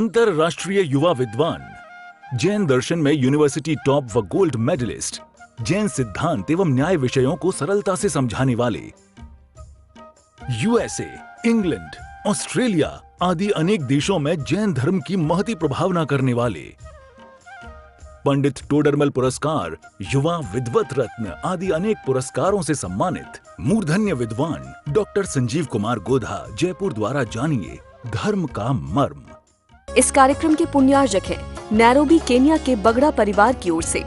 अंतरराष्ट्रीय युवा विद्वान, जैन दर्शन में यूनिवर्सिटी टॉप व गोल्ड मेडलिस्ट, जैन सिद्धांत एवं न्याय विषयों को सरलता से समझाने वाले, यूएसए, इंग्लैंड, ऑस्ट्रेलिया आदि अनेक देशों में जैन धर्म की महती प्रभावना करने वाले, पंडित टोडरमल पुरस्कार, युवा विद्वत रत्न आदि अनेक पुरस्कारों से सम्मानित मूर्धन्य विद्वान डॉक्टर संजीव कुमार गोधा जयपुर द्वारा जानिए धर्म का मर्म। इस कार्यक्रम के पुण्यार्जक हैं नैरोबी केन्या के बगड़ा परिवार की ओर से।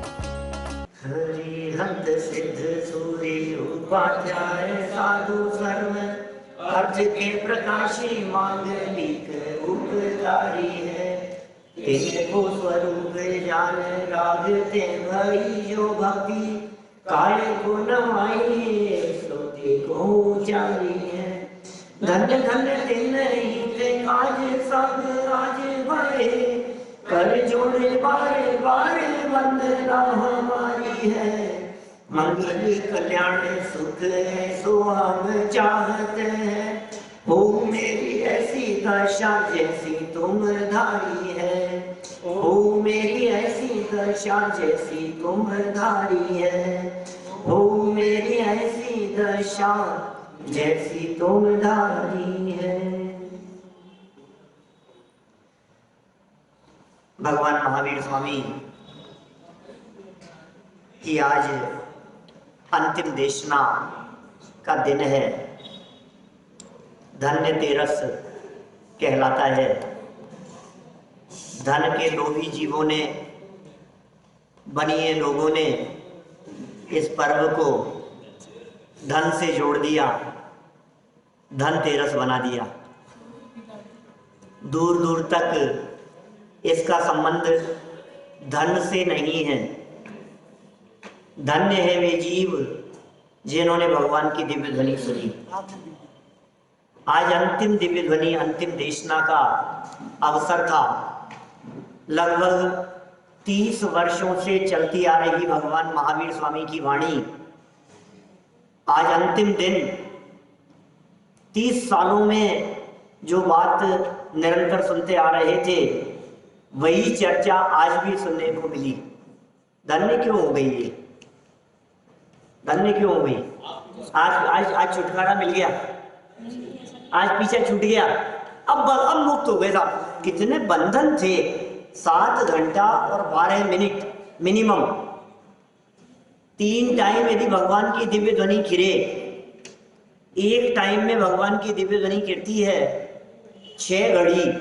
अर्थ के प्रकाशी मांगलिक उपकारी है, तेरे को स्वरूप जान रागते भई जो भक्ति, काले को नमाई सोते को उचारी है। धन धन दिन ही काज सब आज भरे, कर जोड़े बारे बारे वंदना हमारी है। मंगल कल्याण सुख है सो हम चाहते हैं, हो मेरी ऐसी दशा जैसी तुम धारी है, हो मेरी ऐसी दशा जैसी तुम धारी है, हो मेरी ऐसी दशा जैसी तुम धारी है। भगवान महावीर स्वामी की आज अंतिम देशना का दिन है। धन्य तेरस कहलाता है। धन के लोभी जीवों ने, बनिए लोगों ने इस पर्व को धन से जोड़ दिया, धनतेरस बना दिया। दूर दूर तक इसका संबंध धन से नहीं है। धन्य है वे जीव जिन्होंने भगवान की दिव्य ध्वनि सुनी। आज अंतिम दिव्य ध्वनि, अंतिम देशना का अवसर था। लगभग 30 वर्षों से चलती आ रही भगवान महावीर स्वामी की वाणी आज अंतिम दिन। 30 सालों में जो बात निरंतर सुनते आ रहे थे, वही चर्चा आज भी सुनने को मिली। धन्य क्यों हो गई ये? धन्य क्यों हो गई? आज आज आज छुटकारा मिल गया, आज पीछे छूट गया, अब मुक्त हो गए साहब। कितने बंधन थे? 7 घंटा और 12 मिनट मिनिमम। 3 टाइम यदि भगवान की दिव्य ध्वनि गिरे, एक टाइम में भगवान की दिव्य ध्वनि गिरती है 6 घड़ी।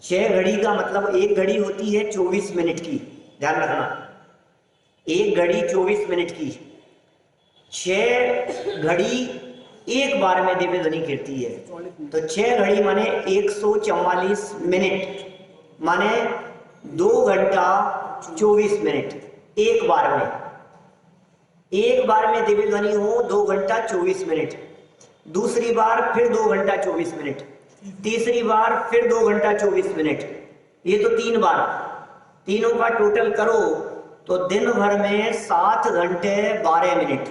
6 घड़ी का मतलब एक घड़ी होती है 24 मिनट की, ध्यान रखना। एक घड़ी 24 मिनट की, 6 घड़ी एक बार में दिव्य ध्वनि गिरती है। तो 6 घड़ी माने 144 मिनट, माने 2 घंटा 24 मिनट एक बार में। एक बार में दिव्य ध्वनि हो 2 घंटा 24 मिनट, दूसरी बार फिर 2 घंटा 24 मिनट, तीसरी बार फिर 2 घंटा 24 मिनट। ये तो 3 बार, तीनों का टोटल करो तो दिन भर में 7 घंटे 12 मिनट।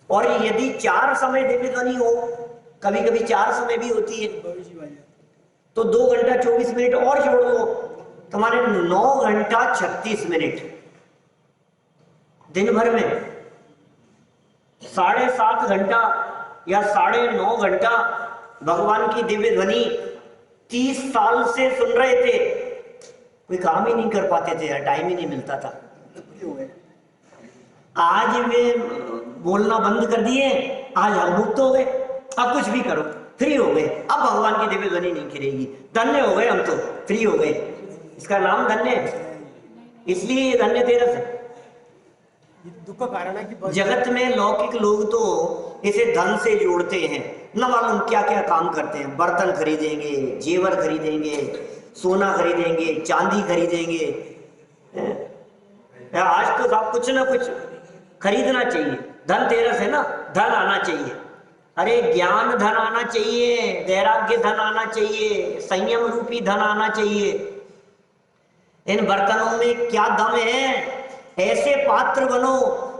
और यदि 4 समय दिव्य ध्वनि हो, कभी कभी 4 समय भी होती है, तो 2 घंटा 24 मिनट और जोड़ दो, तुम्हारे 9 घंटा 36 मिनट दिन भर में। 7.5 घंटा या 9.5 घंटा भगवान की दिव्य ध्वनि 30 साल से सुन रहे थे। कोई काम ही नहीं कर पाते थे यार, टाइम ही नहीं मिलता था। आज वे बोलना बंद कर दिए, आज हम मुक्त हो गए। अब कुछ भी करो, फ्री हो गए। अब भगवान की दिव्य ध्वनि नहीं गिरेगी। धन्य हो गए हम, तो फ्री हो गए। इसका नाम धन्य है, इसलिए ये धन्य तेरस है। दुख का कारण है कि जगत में लौकिक लोग तो इसे धन से जोड़ते हैं, न मालूम क्या क्या काम करते हैं। बर्तन खरीदेंगे, जेवर खरीदेंगे, सोना खरीदेंगे, चांदी खरीदेंगे। आज तो सब कुछ ना कुछ खरीदना चाहिए। धनतेरस है ना, धन आना चाहिए। अरे ज्ञान धन आना चाहिए, वैराग्य धन आना चाहिए, संयम रूपी धन आना चाहिए। इन बर्तनों में क्या दम है? ऐसे पात्र बनो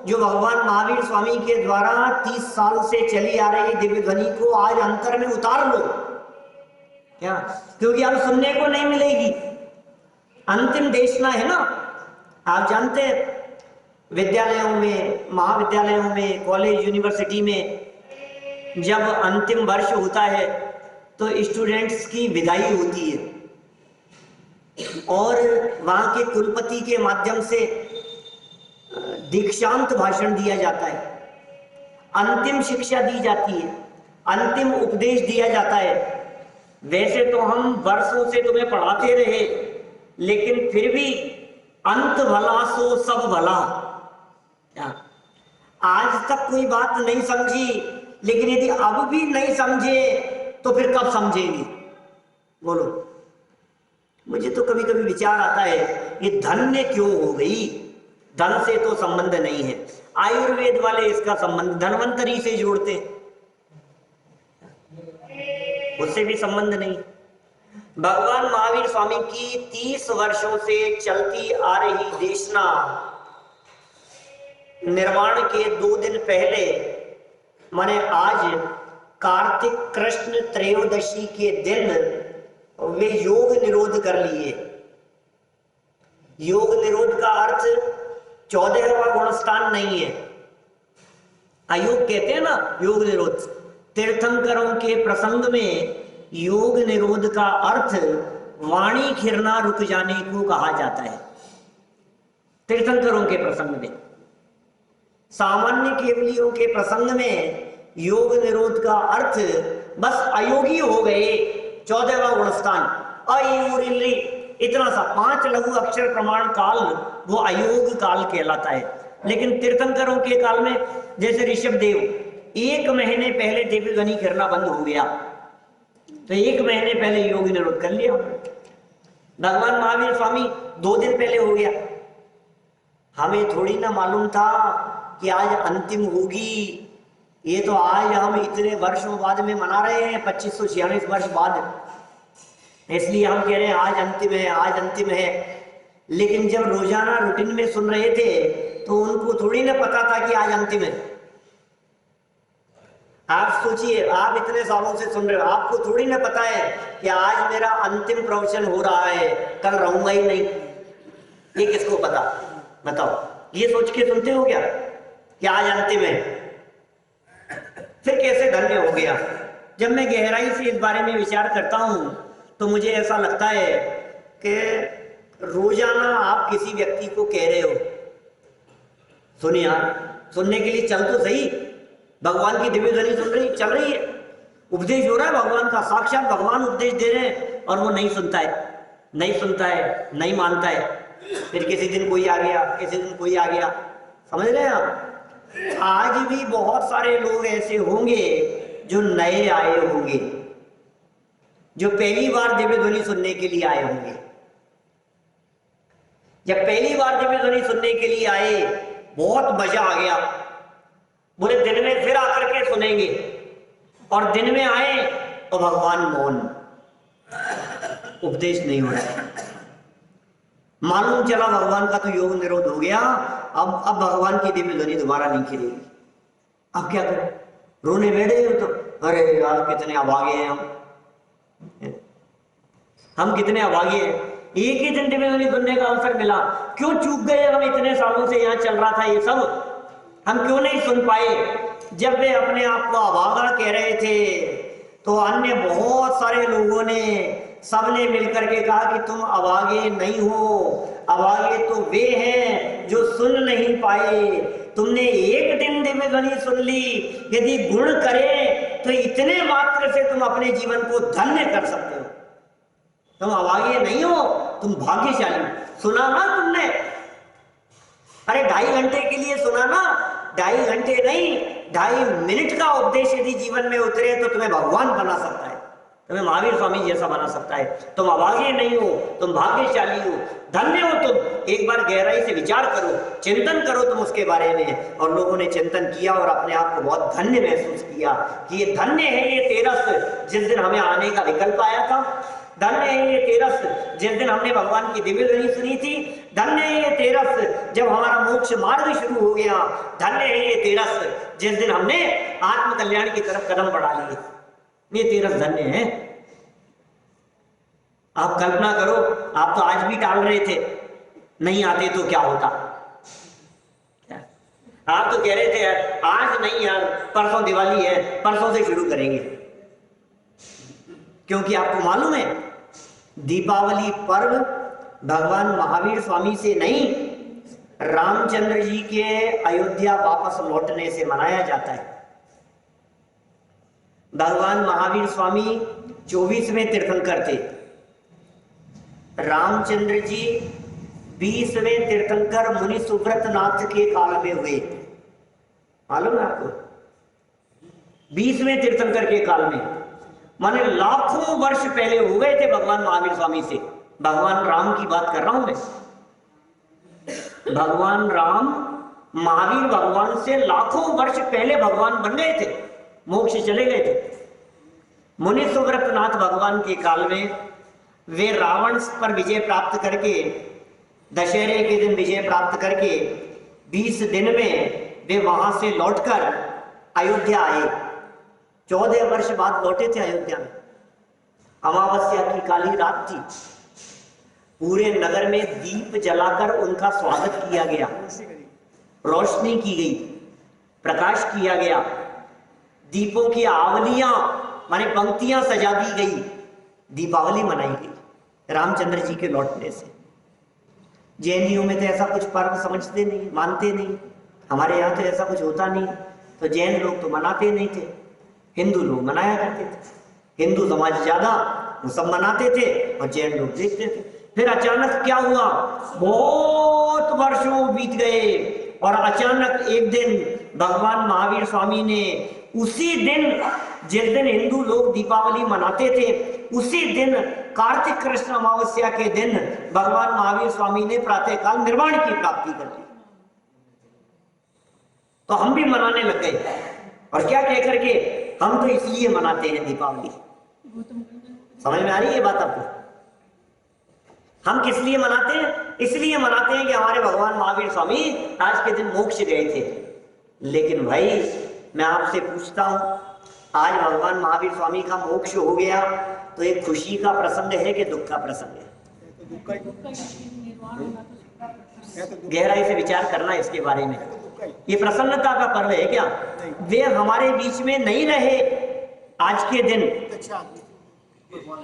जो भगवान महावीर स्वामी के द्वारा 30 साल से चली आ रही दिव्य ध्वनि को आज अंतर में उतार लो। क्या? क्योंकि अब सुनने को नहीं मिलेगी। अंतिम देशना है ना, आप जानते हैं विद्यालयों में, महाविद्यालयों में, कॉलेज, यूनिवर्सिटी में जब अंतिम वर्ष होता है तो स्टूडेंट्स की विदाई होती है और वहां के कुलपति के माध्यम से दीक्षांत भाषण दिया जाता है, अंतिम शिक्षा दी जाती है, अंतिम उपदेश दिया जाता है। वैसे तो हम वर्षों से तुम्हें पढ़ाते रहे, लेकिन फिर भी अंत भला सो सब भला। क्या? आज तक कोई बात नहीं समझी, लेकिन यदि अब भी नहीं समझे तो फिर कब समझेंगे? बोलो। मुझे तो कभी कभी विचार आता है ये धन्य क्यों हो गई? धन से तो संबंध नहीं है। आयुर्वेद वाले इसका संबंध धन्वंतरी से जोड़ते हैं, उससे भी संबंध नहीं। भगवान महावीर स्वामी की 30 वर्षों से चलती आ रही देशना निर्वाण के 2 दिन पहले, माने आज कार्तिक कृष्ण त्रयोदशी के दिन वे योग निरोध कर लिए। योग निरोध का अर्थ 14वां गुणस्थान नहीं है। अयोग कहते हैं ना, योग निरोध। तीर्थंकरों के प्रसंग में योग निरोध का अर्थ वाणी खिरना रुक जाने को कहा जाता है। तीर्थंकरों के प्रसंग में, सामान्य केवलियों के प्रसंग में योग निरोध का अर्थ बस अयोगी हो गए, 14वां गुणस्थान अयूरिली, इतना सा 5 लघु अक्षर प्रमाण काल वो अयोग काल कहलाता है। लेकिन तीर्थंकरों के काल में जैसे ऋषभ देव 1 महीने पहले दिव्य ध्वनि करना बंद हो गया, तो 1 महीने पहले योग निरोध कर लिया। भगवान महावीर स्वामी 2 दिन पहले हो गया। हमें थोड़ी ना मालूम था कि आज अंतिम होगी। ये तो आज हम इतने वर्षों बाद में मना रहे हैं, 2546 वर्ष बाद, इसलिए हम कह रहे हैं आज अंतिम है, आज अंतिम है। लेकिन जब रोजाना रूटीन में सुन रहे थे तो उनको थोड़ी ना पता था कि आज अंतिम है। आप सोचिए, आप इतने सालों से सुन रहे हो, आपको थोड़ी ना पता है कि आज मेरा अंतिम प्रवचन हो रहा है, कल रहूंगा ही नहीं। ये किसको पता? बताओ। ये सोच के सुनते हो क्या कि आज अंतिम है? फिर कैसे धन्य हो गया? जब मैं गहराई से इस बारे में विचार करता हूं तो मुझे ऐसा लगता है कि रोजाना आप किसी व्यक्ति को कह रहे हो, सुनिए, सुनने के लिए चल तो सही, भगवान की दिव्य ध्वनि सुन रही, चल रही है, उपदेश हो रहा है भगवान का, साक्षात भगवान उपदेश दे रहे हैं, और वो नहीं सुनता है, नहीं सुनता है, नहीं मानता है। फिर किसी दिन कोई आ गया, किसी दिन कोई आ गया। समझ रहे हैं आप? आज भी बहुत सारे लोग ऐसे होंगे जो नए आए होंगे, जो पहली बार दिव्य ध्वनि सुनने के लिए आए होंगे। जब पहली बार दिव्य ध्वनि सुनने के लिए आए, बहुत मजा आ गया, बोले दिन में फिर आकर के सुनेंगे, और दिन में आए तो भगवान मौन, उपदेश नहीं हो रहा है। मालूम चला भगवान का तो योग निरोध हो गया, अब भगवान की दिव्य ध्वनि दोबारा नहीं खिलेगी। अब क्या करें? रोने बैठे हो तो अरे यार कितने अभागे हैं हम कितने अभागे हैं। एक ही दिन दिव्य ध्वनि सुनने का अवसर मिला, क्यों चूक गए हम? इतने सालों से यहाँ चल रहा था ये सब, हम क्यों नहीं सुन पाए? जब वे अपने आप को अभागा कह रहे थे तो अन्य बहुत सारे लोगों ने, सबने मिलकर के कहा कि तुम अभागे नहीं हो, अभागे तो वे हैं जो सुन नहीं पाए। तुमने एक दिन दिव्य ध्वनि सुन ली, यदि गुण करे तो इतने मात्र से तुम अपने जीवन को धन्य कर सकते हो। तुम अभागे नहीं हो, तुम भाग्यशाली हो। सुना ना तुमने? अरे 2.5 घंटे के लिए सुना ना, 2.5 घंटे नहीं, 2.5 मिनट का उपदेश यदि जीवन में उतरे तो तुम्हें भगवान बना सकता है, तुम्हें महावीर स्वामी जैसा बना सकता है। तुम अभागे नहीं हो, तुम भाग्यशाली हो, धन्य हो तुम। एक बार गहराई से विचार करो, चिंतन करो तुम उसके बारे में। और लोगों ने चिंतन किया और अपने आप को बहुत धन्य महसूस किया कि ये धन्य है ये तेरस जिस दिन हमें आने का विकल्प आया था, धन्य है ये तेरस जिस दिन हमने भगवान की दिव्य ध्वनि सुनी थी, धन्य है ये तेरस जब हमारा मोक्ष मार्ग शुरू हो गया, धन्य है ये तेरस जिस दिन हमने आत्म कल्याण की तरफ कदम बढ़ा लिए। ये तेरस धन्य है। आप कल्पना करो, आप तो आज भी टाल रहे थे, नहीं आते तो क्या होता। क्या? आप तो कह रहे थे यार आज नहीं यार, परसों दिवाली है, परसों से शुरू करेंगे, क्योंकि आपको मालूम है दीपावली पर्व भगवान महावीर स्वामी से नहीं, रामचंद्र जी के अयोध्या वापस लौटने से मनाया जाता है। भगवान महावीर स्वामी 24वें तीर्थंकर थे, रामचंद्र जी 20वें तीर्थंकर मुनि सुव्रत नाथ के काल में हुए, मालूम है आपको? 20वें तीर्थंकर के काल में, माने लाखों वर्ष पहले हो गए थे भगवान महावीर स्वामी से। भगवान राम की बात कर रहा हूं मैं। भगवान राम महावीर भगवान से लाखों वर्ष पहले भगवान बन गए थे, मोक्ष चले गए थे। मुनि सुव्रत नाथ भगवान के काल में वे रावण पर विजय प्राप्त करके, दशहरे के दिन विजय प्राप्त करके 20 दिन में वे वहां से लौटकर अयोध्या आए। 14 वर्ष बाद लौटे थे अयोध्या में। अमावस्या की काली रात थी, पूरे नगर में दीप जलाकर उनका स्वागत किया गया, रोशनी की गई, प्रकाश किया गया, दीपों की आवलियां माने पंक्तियां सजा दी गई, दीपावली मनाई गई रामचंद्र जी के लौटने से। जैनियों में तो ऐसा कुछ पर्व समझते नहीं, मानते नहीं, हमारे यहाँ तो ऐसा कुछ होता नहीं, तो जैन लोग तो मनाते नहीं थे, हिंदू लोग मनाया करते थे। हिंदू समाज ज्यादा, वो सब मनाते थे और जैन लोग देखते थे। फिर अचानक क्या हुआ, बहुत वर्षों बीत गए और अचानक एक दिन भगवान महावीर स्वामी ने उसी दिन, जिस दिन हिंदू लोग दीपावली मनाते थे, उसी दिन कार्तिक कृष्ण अमावस्या के दिन भगवान महावीर स्वामी ने प्रातःकाल निर्वाण की प्राप्ति कर ली। तो हम भी मनाने लग गए, और क्या कह करके, हम तो इसलिए मनाते हैं दीपावली। समझ में आ रही है बात आपको? हम किस लिए मनाते हैं? इसलिए मनाते हैं कि हमारे भगवान महावीर स्वामी आज के दिन मोक्ष गए थे। लेकिन भाई मैं आपसे पूछता हूं, आज भगवान महावीर स्वामी का मोक्ष हो गया तो एक खुशी का प्रसंग है कि दुख का प्रसंग है? गहराई से विचार करना इसके बारे में। ये प्रसन्नता का पर्व है क्या? वे हमारे बीच में नहीं रहे आज के दिन।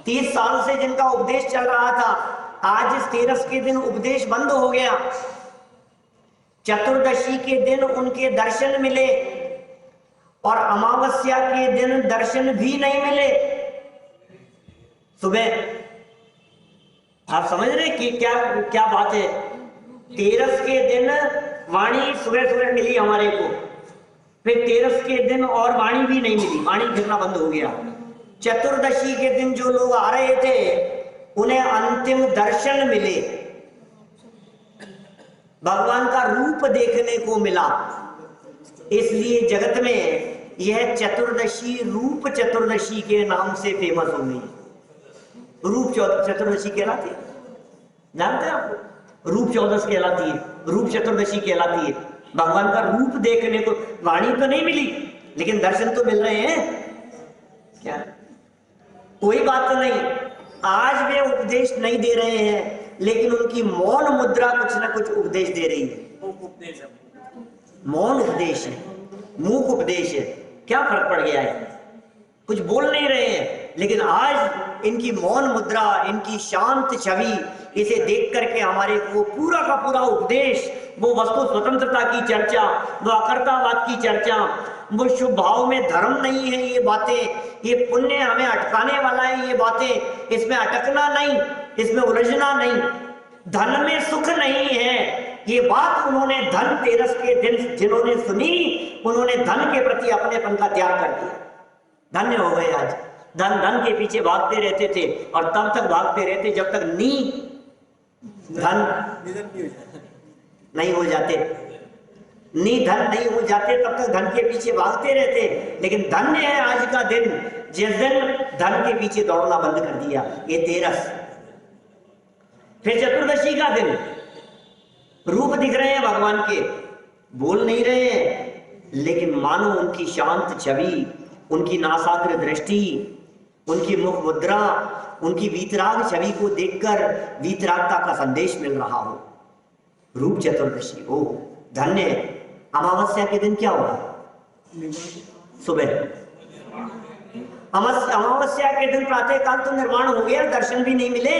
30 साल से जिनका उपदेश चल रहा था, आज इस 13 के दिन उपदेश बंद हो गया। चतुर्दशी के दिन उनके दर्शन मिले और अमावस्या के दिन दर्शन भी नहीं मिले। सुबह आप समझ रहे कि क्या क्या बात है? 13 के दिन वाणी सुबह सुबह मिली हमारे को, फिर 13 के दिन और वाणी भी नहीं मिली, वाणी फिरना बंद हो गया। चतुर्दशी के दिन जो लोग आ रहे थे उन्हें अंतिम दर्शन मिले, भगवान का रूप देखने को मिला। इसलिए जगत में यह चतुर्दशी रूप चतुर्दशी के नाम से फेमस हो गई। रूप चतुर्दशी कहलाती है, जानते हैं आप? रूप 14 कहलाती है, रूप चतुर्दशी कहलाती है। भगवान का रूप देखने को, वाणी तो नहीं मिली लेकिन दर्शन तो मिल रहे हैं। क्या कोई बात नहीं, आज वे उपदेश नहीं दे रहे हैं लेकिन उनकी मौन मुद्रा कुछ ना कुछ उपदेश दे रही है। मौन उपदेश है, मूक उपदेश है, क्या फर्क पड़ गया है? कुछ बोल नहीं रहे हैं लेकिन आज इनकी मौन मुद्रा, इनकी शांत छवि, इसे देख करके हमारे को पूरा का पूरा उपदेश, वो वस्तु स्वतंत्रता की चर्चा, वो अकर्तावाद की चर्चा, वो शुभ भाव में धर्म नहीं है ये बातें, ये पुण्य हमें अटकाने वाला है ये बातें, इसमें अटकना नहीं, इसमें उलझना नहीं, धन में सुख नहीं है ये बात उन्होंने धन 13 के दिन जिन्होंने सुनी, उन्होंने धन के प्रति अपनेपन का त्याग कर दिया। धन्य हो गए आज। धन धन के पीछे भागते रहते थे और तब तक भागते रहते जब तक धन नहीं हो जाते, धन नहीं हो जाते तब तक धन के पीछे भागते रहते। लेकिन धन्य है आज का दिन जिस दिन धन के पीछे दौड़ना बंद कर दिया। ये 13। फिर चतुर्दशी का दिन, रूप दिख रहे हैं भगवान के, बोल नहीं रहे हैं लेकिन मानो उनकी शांत छवि, उनकी नासाग्र दृष्टि, उनकी मुख मुद्रा, उनकी वीतराग छवि को देखकर वीतरागता का संदेश मिल रहा हो। रूप चतुर्दशी हो, धन्य। अमावस्या के दिन क्या होगा? सुबह अमावस्या के दिन प्रातः काल तो निर्वाण हो गया, दर्शन भी नहीं मिले।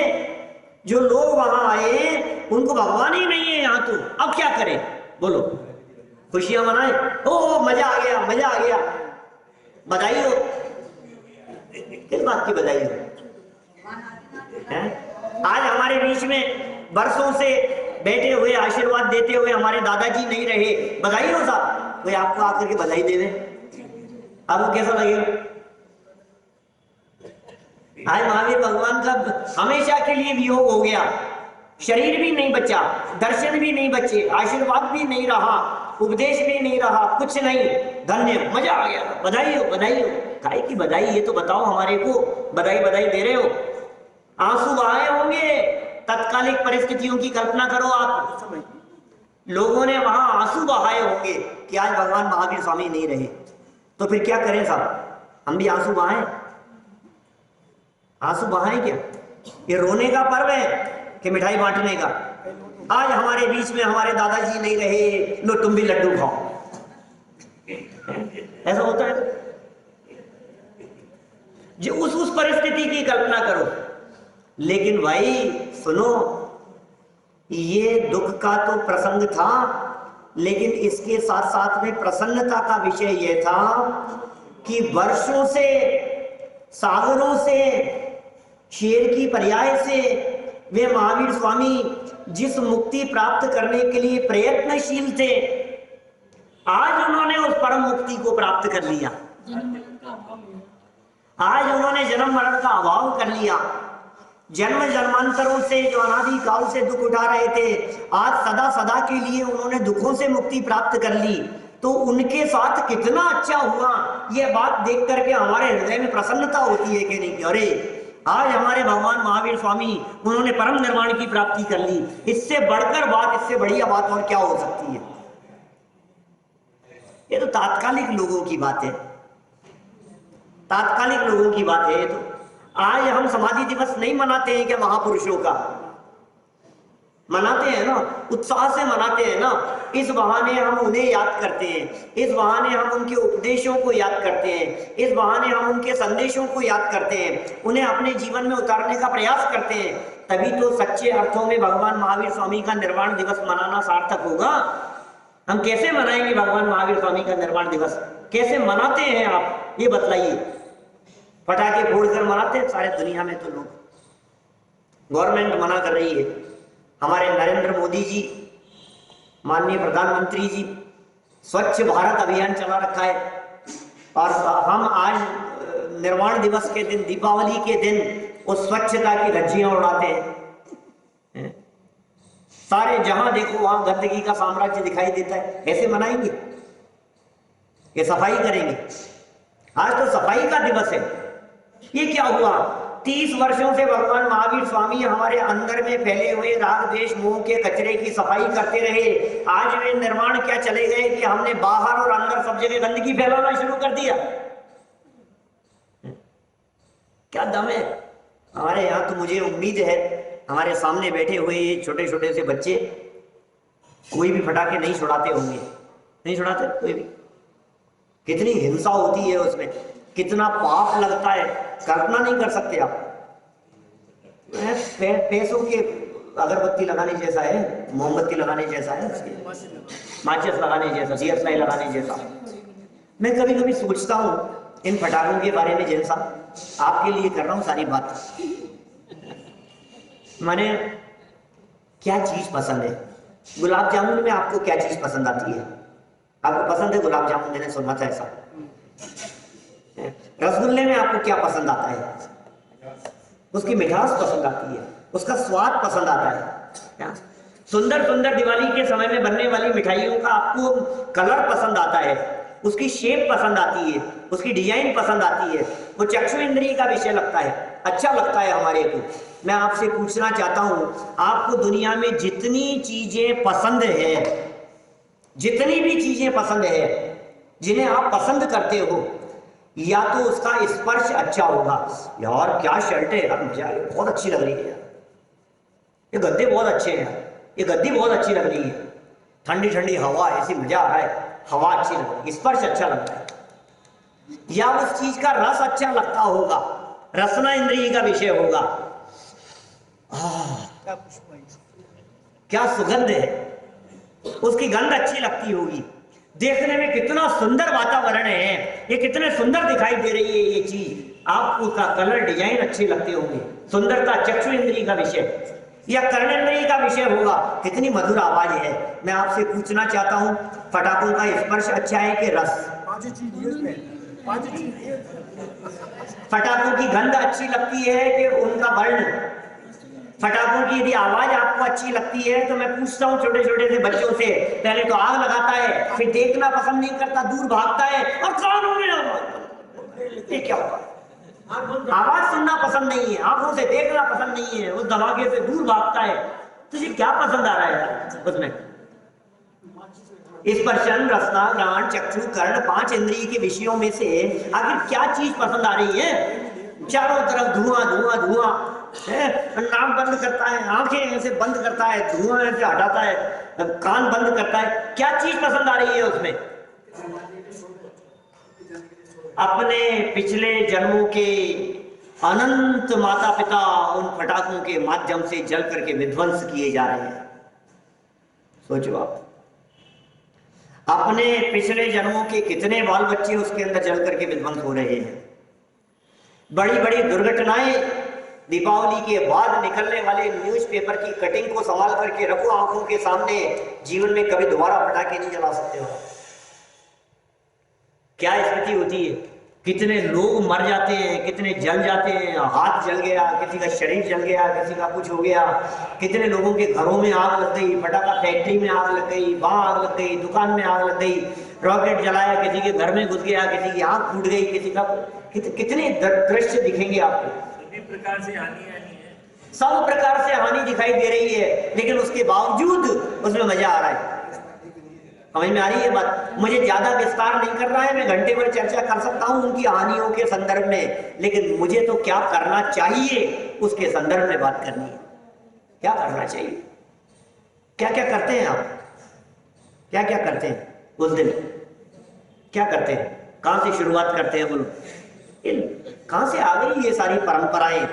जो लोग वहां आए उनको भगवान ही नहीं है यहाँ। तो अब क्या करें बोलो? खुशियां मनाएं? ओ मजा आ गया, मजा आ गया। बधाई हो। किस बात की बधाई हो? आज हमारे बीच में वर्षों से बैठे हुए आशीर्वाद देते हुए हमारे दादाजी नहीं रहे, बधाई हो साहब। कोई आपको आकर के बधाई दे दे, आपको कैसा लगेगा? आज महावीर भगवान का हमेशा के लिए वियोग हो गया, शरीर भी नहीं बचा, दर्शन भी नहीं बचे, आशीर्वाद भी नहीं रहा, उपदेश भी नहीं रहा, कुछ नहीं। धन्य, मजा आ गया, बधाई हो, बधाई हो। काहे की बधाई? ये तो बताओ हमारे को, बधाई बधाई दे रहे हो। आंसू बहाए होंगे, तत्कालिक परिस्थितियों की कल्पना करो आप। लोगों ने वहां आंसू बहाए होंगे कि आज भगवान महावीर स्वामी नहीं रहे। तो फिर क्या करें साहब? हम भी आंसू बहाएं? आंसू बहाएं क्या? ये रोने का पर्व है कि मिठाई बांटने का? आज हमारे बीच में हमारे दादाजी नहीं रहे, लो तुम भी लड्डू खाओ। ऐसा होता है? जो उस परिस्थिति की कल्पना करो। लेकिन भाई सुनो, ये दुख का तो प्रसंग था, लेकिन इसके साथ साथ में प्रसन्नता का विषय यह था कि वर्षों से, सागरों से, शेर की पर्याय से वे महावीर स्वामी जिस मुक्ति प्राप्त करने के लिए प्रयत्नशील थे, आज उन्होंने उस परम मुक्ति को प्राप्त कर लिया। आज उन्होंने जन्म मरण का अभाव कर लिया। जन्म जन्मांतरों से जो अनादि काल से दुख उठा रहे थे, आज सदा सदा के लिए उन्होंने दुखों से मुक्ति प्राप्त कर ली। तो उनके साथ कितना अच्छा हुआ, यह बात देख करके हमारे हृदय में प्रसन्नता होती है कि नहीं? अरे आज हमारे भगवान महावीर स्वामी, उन्होंने परम निर्वाण की प्राप्ति कर ली। इससे बढ़कर बात, इससे बढ़िया बात और क्या हो सकती है? ये तो तात्कालिक लोगों की बात है, तात्कालिक लोगों की बात है। तो आज हम समाधि दिवस नहीं मनाते हैं क्या? महापुरुषों का मनाते हैं ना, उत्साह से मनाते हैं ना। इस बहाने हम उन्हें याद करते हैं, इस बहाने हम उनके उपदेशों को याद करते हैं, इस बहाने हम उनके संदेशों को याद करते हैं, उन्हें अपने जीवन में उतारने का प्रयास करते हैं। तभी तो सच्चे अर्थों में भगवान महावीर स्वामी का निर्वाण दिवस मनाना सार्थक होगा। हम कैसे मनाएंगे भगवान महावीर स्वामी का निर्वाण दिवस? कैसे मनाते हैं आप ये बतलाइए? पटाखे फोड़कर मनाते हैं सारे दुनिया में तो लोग, गवर्नमेंट मना कर रही है। हमारे नरेंद्र मोदी जी, माननीय प्रधानमंत्री जी, स्वच्छ भारत अभियान चला रखा है। और हम आज निर्वाण दिवस के दिन, दीपावली के दिन उस स्वच्छता की धज्जियां उड़ाते हैं। सारे जहां देखो वहां गंदगी का साम्राज्य दिखाई देता है। ऐसे मनाएंगे? ये सफाई करेंगे? आज तो सफाई का दिवस है। ये क्या हुआ? 30 वर्षों से भगवान महावीर स्वामी हमारे अंदर में फैले हुए राग द्वेष मोह के कचरे की सफाई करते रहे। आज वे निर्वाण क्या चले गए कि हमने बाहर और अंदर सब जगह गंदगी फैलाना शुरू कर दिया। क्या दम है हमारे यहाँ? तो मुझे उम्मीद है हमारे सामने बैठे हुए ये छोटे छोटे से बच्चे कोई भी फटाके नहीं छुड़ाते होंगे। नहीं छुड़ाते कोई भी? कितनी हिंसा होती है उसमें, कितना पाप लगता है, कल्पना नहीं कर सकते आप। पैसों के अगरबत्ती लगाने जैसा है, मोमबत्ती लगाने जैसा है, माचिस लगाने जैसा, दियसलाई लगाने जैसा। मैं कभी कभी सोचता हूँ इन फटाकों के बारे में, जैसा आपके लिए कर रहा हूँ सारी बात। माने क्या चीज पसंद है? गुलाब जामुन में आपको क्या चीज पसंद आती है? आपको पसंद है गुलाब जामुन? मैंने सुना था ऐसा। रसगुल्ले में आपको क्या पसंद आता है? उसकी मिठास पसंद आती है, उसका स्वाद पसंद आता है। सुंदर सुंदर दिवाली के समय में बनने वाली मिठाइयों का आपको कलर पसंद आता है, उसकी शेप पसंद आती है, उसकी डिजाइन पसंद आती है। वो चक्षु इंद्रिय का विषय लगता है, अच्छा लगता है हमारे को। मैं आपसे पूछना चाहता हूं, आपको दुनिया में जितनी चीजें पसंद है, जितनी भी चीजें पसंद है, जिन्हें आप पसंद करते हो, या तो उसका स्पर्श अच्छा होगा। यार क्या शर्ट है यार, मजा आ गया, बहुत अच्छी लग रही है यार, ये गद्दे बहुत अच्छे हैं यार, ये गद्दी बहुत अच्छी लग रही है, ठंडी ठंडी हवा ऐसी, मजा आ रहा है, हवा अच्छी लग रही है, स्पर्श अच्छा लग रहा है। या उस चीज का रस अच्छा लगता होगा, रसना इंद्रिय का विषय होगा। क्या खुशबू है। क्या सुगंध है, उसकी गंध अच्छी लगती होगी, देखने में कितना सुंदर वातावरण है, ये कितने सुंदर दिखाई दे रही है ये चीज, आपको उसका कलर डिजाइन अच्छे लगते होंगे, सुंदरता चक्षु इंद्रिय का विषय या कर्णेंद्रिय का विषय होगा, कितनी मधुर आवाज है। मैं आपसे पूछना चाहता हूं, पटाखों का स्पर्श अच्छा है कि रस? पांच चीज है उसमें, पांच चीज है। पटाखों की गंध अच्छी लगती है कि उनका वर्ण? पटाखों की यदि आवाज आपको अच्छी लगती है तो मैं पूछता हूँ छोटे छोटे से बच्चों से, पहले तो आग लगाता है, फिर देखना पसंद नहीं करता, दूर भागता है, और कानों में ये क्या होता है? आवाज सुनना पसंद नहीं है, आंखों से देखना पसंद नहीं है, उस धमाके से दूर भागता है। तुझे क्या पसंद आ रहा है उसमें? स्पर्शन, रसना, घ्राण, चक्षु, कर्ण, 5 इंद्रिय के विषयों में से आखिर क्या चीज पसंद आ रही है? चारों तरफ धुआं धुआं धुआं है, नाक बंद करता है, आंखें ऐसे बंद करता है, धुआं ऐसे हटाता है, कान बंद करता है, क्या चीज पसंद आ रही है उसमें? अपने पिछले जन्मों के अनंत माता पिता उन पटाखों के माध्यम से जल करके विध्वंस किए जा रहे हैं। सोचो आप, अपने पिछले जन्मों के कितने बाल बच्चे उसके अंदर जल करके विध्वंस हो रहे हैं। बड़ी बड़ी दुर्घटनाएं, दीपावली के बाद निकलने वाले न्यूज़पेपर की कटिंग को संभाल करके रखो आंखों के सामने, जीवन में कभी दोबारा पटाखे नहीं जला सकते हो। क्या स्थिति होती है, कितने लोग मर जाते हैं, कितने जल जाते हैं, हाथ जल गया, किसी का शरीर जल गया, किसी का कुछ हो गया, कितने लोगों के घरों में आग लग गई, पटाखा फैक्ट्री में आग लग गई, वहां आग लग गई, दुकान में आग लग गई, रॉकेट जलाया, किसी के घर में घुस गया, किसी की आंख फूट गई, किसी का कितने दृश्य दिखेंगे आपको। सभी प्रकार से हानि है, सब प्रकार से हानि दिखाई दे रही है, लेकिन उसके बावजूद उसमें मजा आ रहा है। समझ में आ रही है बात? मुझे ज्यादा विस्तार नहीं कर रहा है, मैं घंटे भर चर्चा कर सकता हूं उनकी हानियों के संदर्भ में, लेकिन मुझे तो क्या करना चाहिए उसके संदर्भ में बात करनी है। क्या करना चाहिए, क्या क्या करते हैं आप, क्या क्या करते हैं उस दिन, क्या करते हैं, कहां से शुरुआत करते हैं बोलो? कहां से आ गई ये सारी परंपराएं?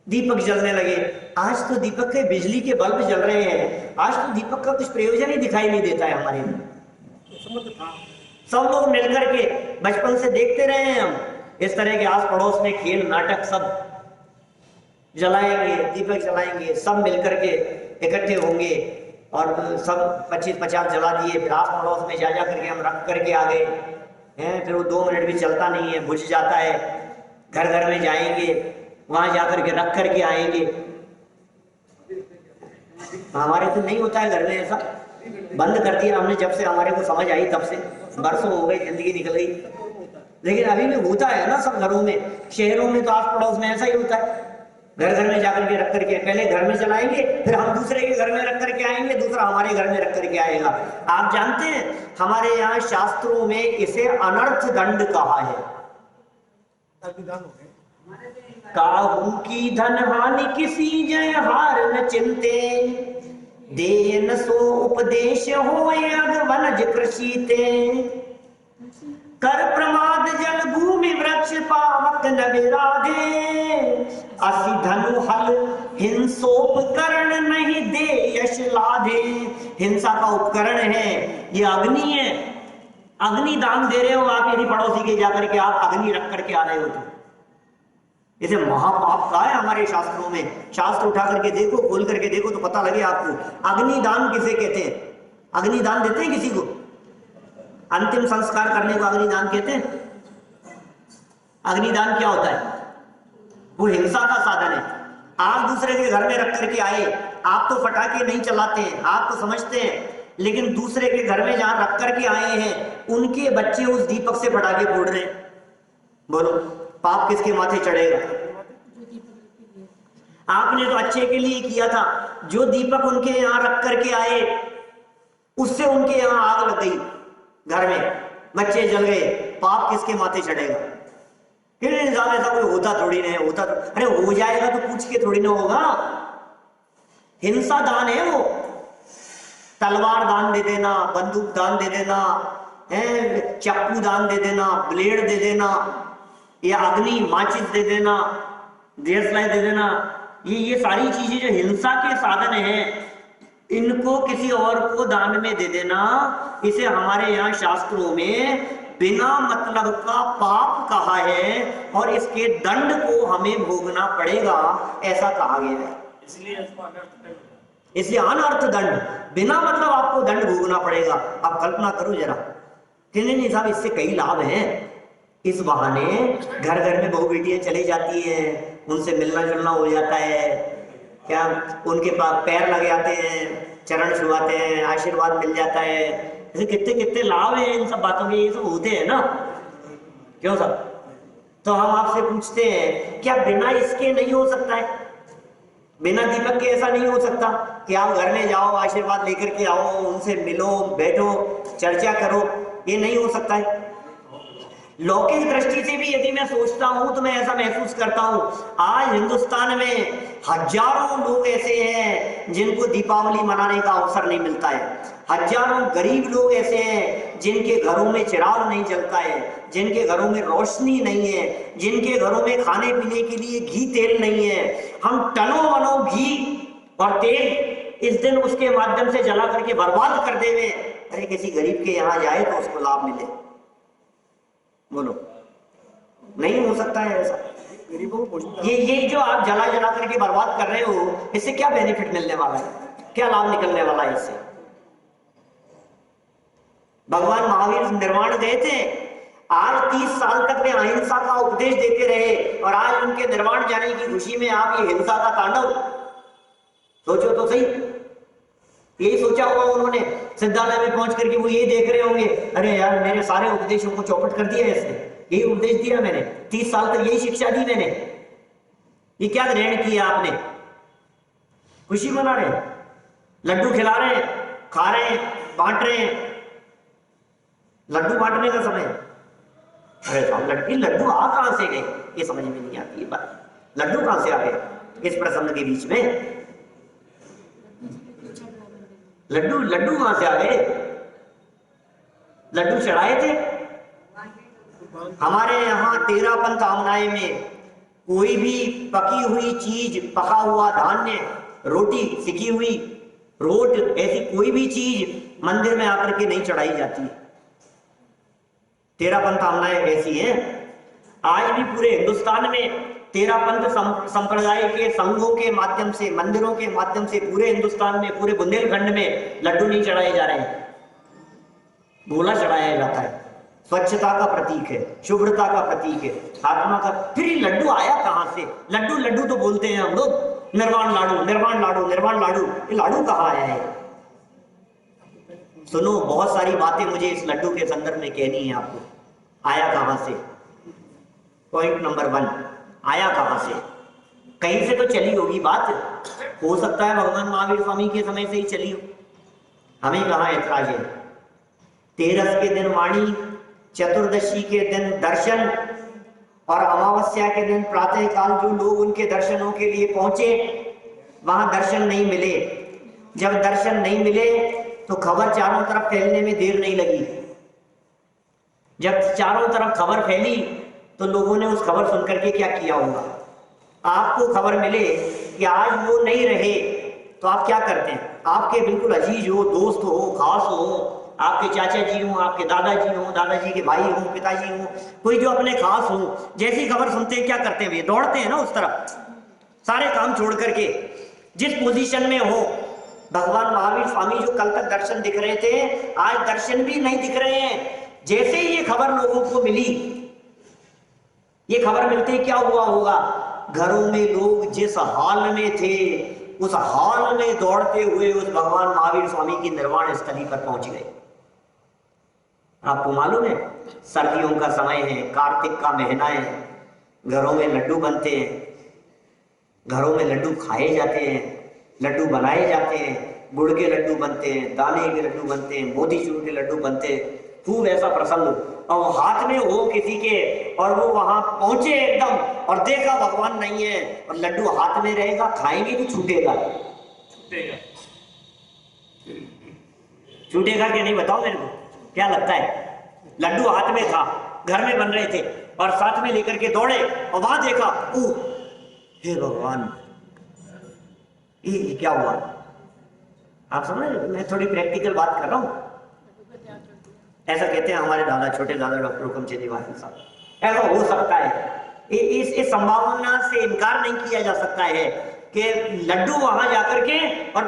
दीपक जलने लगे, आज तो दीपक के बिजली के बल्ब जल रहे हैं, आज तो दीपक का कुछ प्रयोजन ही दिखाई नहीं देता है हमारे में। सब लोग मिलकर के बचपन से देखते रहे हैं हम, इस तरह के आस पड़ोस में खेल नाटक सब जलाएंगे, दीपक जलाएंगे, सब मिलकर के इकट्ठे होंगे और सब 25-50 जला दिए, फिर आस पड़ोस में जा करके हम रख करके आ गए हैं, फिर वो 2 मिनट भी चलता नहीं है, बुझ जाता है। घर घर में जाएंगे, वहां जाकर के रख करके आएंगे। हमारे तो नहीं होता है घर में ऐसा, बंद कर दिया हमने जब से हमारे को समझ आई, तब से बरसों हो गए, जिंदगी निकल गई, लेकिन अभी भी होता है ना सब घरों में। शहरों में तो आस पड़ोस में ऐसा ही होता है, घर घर में जाकर के रख करके, पहले घर में चलाएंगे, फिर हम दूसरे के घर में रख करके आएंगे, दूसरा हमारे घर में रख करके आएगा। आप जानते हैं हमारे यहाँ शास्त्रों में इसे अनर्थ दंड कहा है। काहू की धन हानि किसी जय हार न चिंते, दे न सो उपदेश होए अगवनज कृषि ते, कर प्रमाद जल भूमि वृक्ष पावक न विराधे, असि धनु हल हिंसोपकरण नहीं दे यश लाधे। हिंसा का उपकरण है ये अग्नि है, अग्नि दान दे रहे हो आप, यदि पड़ोसी के जाकर के आप अग्नि रख करके आ रहे हो तो इसे महापाप का है हमारे शास्त्रों में। शास्त्र उठा करके देखो, खोल करके देखो तो पता लगे आपको। अग्निदान किसे कहते हैं? अग्निदान देते हैं किसी को? अंतिम संस्कार करने को अग्निदान कहते हैं? अग्निदान क्या होता है? वो हिंसा का साधन है। आप दूसरे के घर में रख करके आए, आप तो पटाखे नहीं चलाते हैं, आप तो समझते हैं, लेकिन दूसरे के घर में जहां रख करके आए हैं उनके बच्चे उस दीपक से पटाखे फोड़ रहे हैं। बोलो पाप किसके माथे चढ़ेगा? आपने तो अच्छे के लिए किया था, जो दीपक उनके यहां रख करके आए उससे उनके यहां आग लग गई, घर में बच्चे जल गए, पाप किसके माथे चढ़ेगा? फिर निजाम ऐसा कोई होता थोड़ी नहीं होता तो, अरे हो जाएगा तो पूछ के थोड़ी ना होगा। हिंसा दान है वो, तलवार दान दे देना, बंदूक दान दे देना है, चाकू दान दे देना, ब्लेड दे देना, या अग्नि माचिस दे देना, गैस लाइट दे देना, ये सारी चीजें जो हिंसा के साधन हैं, इनको किसी और को दान में दे देना, इसे हमारे यहाँ शास्त्रों में बिना मतलब का पाप कहा है और इसके दंड को हमें भोगना पड़ेगा, ऐसा कहा गया है। इसलिए इसको अनर्थ दंड, इसलिए अनर्थ दंड, बिना मतलब आपको दंड भोगना पड़ेगा। आप कल्पना करो जरा, नहीं साहब इससे कई लाभ हैं। इस बहाने घर घर में बहू बेटियां चली जाती हैं, उनसे मिलना जुलना हो जाता है, क्या उनके पास पैर लग जाते हैं, चरण छुआते हैं, आशीर्वाद मिल जाता है। ऐसे कितने कितने लाभ हैं इन सब बातों के, ये सब होते हैं ना, क्यों सब? तो हम आपसे पूछते हैं, क्या बिना इसके नहीं हो सकता है? बिना दीपक के ऐसा नहीं हो सकता कि आप घर में जाओ, आशीर्वाद लेकर के आओ, उनसे मिलो, बैठो, चर्चा करो? ये नहीं हो सकता है। लौकिक दृष्टि से भी यदि मैं सोचता हूं तो मैं ऐसा महसूस करता हूं, आज हिंदुस्तान में हजारों लोग ऐसे हैं जिनको दीपावली मनाने का अवसर नहीं मिलता है। हजारों गरीब लोग ऐसे हैं जिनके घरों में चिराग नहीं जलता है, जिनके घरों में रोशनी नहीं है, जिनके घरों में खाने पीने के लिए घी तेल नहीं है। हम टनों वनों घी और तेल इस दिन उसके माध्यम से जला करके बर्बाद कर देवे, अरे किसी गरीब के यहाँ जाए तो उसको लाभ मिले? बोलो, नहीं हो सकता है ऐसा। गरीबों को ये जो आप जला जला करके बर्बाद कर रहे हो, इससे क्या बेनिफिट मिलने वाला है, क्या लाभ निकलने वाला है इससे? भगवान महावीर निर्वाण गए थे, आज 30 साल तक वे अहिंसा का उपदेश देते रहे और आज उनके निर्वाण जाने की खुशी में आप ये हिंसा का तांडव, सोचो तो सही। यही सोचा होगा उन्होंने सिद्धालय में पहुंच करके, वो ये देख रहे होंगे, अरे यार मेरे सारे उपदेशों को चौपट कर दिया इसने, यही उपदेश दिया मैंने, 30 साल तक यही शिक्षा दी मैंने, ये क्या ग्रहण किया आपने? खुशी मना रहे हैं, लड्डू खिला रहे हैं, खा रहे हैं, बांट रहे हैं। लड्डू बांटने का समय, अरे साहब लड्डू आ कहां से गए, ये समझ में नहीं आती है बात। लड्डू कहां से आ गए इस प्रसंग के बीच में? लड्डू कहां से आ गए? लड्डू चढ़ाए थे हमारे यहाँ 13 पंथ आमनाए में। कोई भी पकी हुई चीज, पका हुआ धान्य, रोटी, सिकी हुई रोट, ऐसी कोई भी चीज मंदिर में आकर के नहीं चढ़ाई जाती। 13 पंथ आमनाएं ऐसी हैं। आज भी पूरे हिंदुस्तान में 13 पंथ संप्रदाय के संघों के माध्यम से, मंदिरों के माध्यम से पूरे हिंदुस्तान में, पूरे बुंदेलखंड में लड्डू नहीं चढ़ाए जा रहे हैं, गोला चढ़ाया जाता है। स्वच्छता का प्रतीक है, शुभ्रता का प्रतीक है, आत्मा का। फिर ये लड्डू आया कहां से? लड्डू लड्डू तो बोलते हैं हम लोग, निर्वाण लाडू, निर्वाण लाडू, निर्वाण लाडू, ये लाडू कहां आया है? सुनो, बहुत सारी बातें मुझे इस लड्डू के संदर्भ में कहनी है आपको। आया कहां से? पॉइंट नंबर 1, आया कहां से? कहीं से तो चली होगी बात, हो सकता है भगवान महावीर स्वामी के समय से ही चली हो, हमें कहां ऐतराज है। 13 के दिन वाणी, चतुर्दशी के दिन दर्शन और अमावस्या के दिन प्रातः काल जो लोग उनके दर्शनों के लिए पहुंचे, वहां दर्शन नहीं मिले। जब दर्शन नहीं मिले तो खबर चारों तरफ फैलने में देर नहीं लगी। जब चारों तरफ खबर फैली तो लोगों ने उस खबर सुनकर के क्या किया होगा? आपको खबर मिले कि आज वो नहीं रहे तो आप क्या करते हैं? आपके बिल्कुल अजीज हो, दोस्त हो, खास हो, आपके चाचा जी हो, आपके दादाजी हो, दादाजी के भाई हो, पिताजी हो, कोई जो अपने खास हो, जैसी खबर सुनते हैं क्या करते हैं? वे दौड़ते हैं ना उस तरफ, सारे काम छोड़ करके, जिस पोजीशन में हो। भगवान महावीर स्वामी जो कल तक दर्शन दिख रहे थे, आज दर्शन भी नहीं दिख रहे हैं। जैसे ही ये खबर लोगों को मिली, ये खबर मिलते क्या हुआ होगा? घरों में लोग जिस हाल में थे, उस हाल में दौड़ते हुए उस भगवान महावीर स्वामी की निर्वाण स्थली पर पहुंच गए। आपको मालूम है, सर्दियों का समय है, कार्तिक का महीना है, घरों में लड्डू बनते हैं, घरों में लड्डू खाए जाते हैं, लड्डू बनाए जाते हैं, गुड़ के लड्डू बनते हैं, दाने के लड्डू बनते हैं, मोतीचूर के लड्डू बनते हैं। खूब ऐसा प्रसन्न हो और हाथ में हो किसी के, और वो वहां पहुंचे एकदम और देखा भगवान नहीं है और लड्डू हाथ में रहेगा, खाएंगे कि छूटेगा? छूटेगा। छूटेगा कि नहीं बताओ मेरे को, क्या लगता है? लड्डू हाथ में था, घर में बन रहे थे और साथ में लेकर के दौड़े और वहां देखा, ओ हे भगवान, ये क्या हुआ? आप समझ रहे? मैं थोड़ी प्रैक्टिकल बात कर रहा हूं। ऐसा कहते हैं हमारे दादा, छोटे दादा डॉक्टर हुकमचंद निवासी साहब, ऐसा हो सकता है। इस संभावना से इनकार नहीं किया जा सकता है कि लड्डू वहां जाकर के और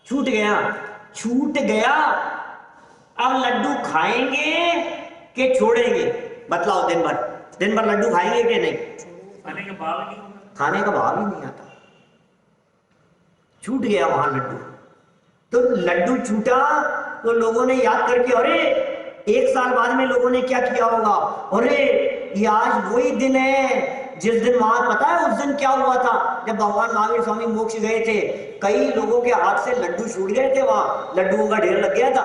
छूट गया। अब लड्डू खाएंगे कि छोड़ेंगे? बतलाओ, दिन भर लड्डू खाएंगे कि नहीं? खाने का भाव नहीं होता। खाने का भाव ही नहीं आता। छूट गया वहां लड्डू। तो लड्डू छूटा तो लोगों ने याद करके, अरे 1 साल बाद में लोगों ने क्या किया होगा, अरे ये आज वही दिन है जिस दिन वहां, पता है उस दिन क्या हुआ था? जब भगवान महावीर स्वामी मोक्ष गए थे, कई लोगों के हाथ से लड्डू छूट गए थे, वहां लड्डुओं का ढेर लग गया था।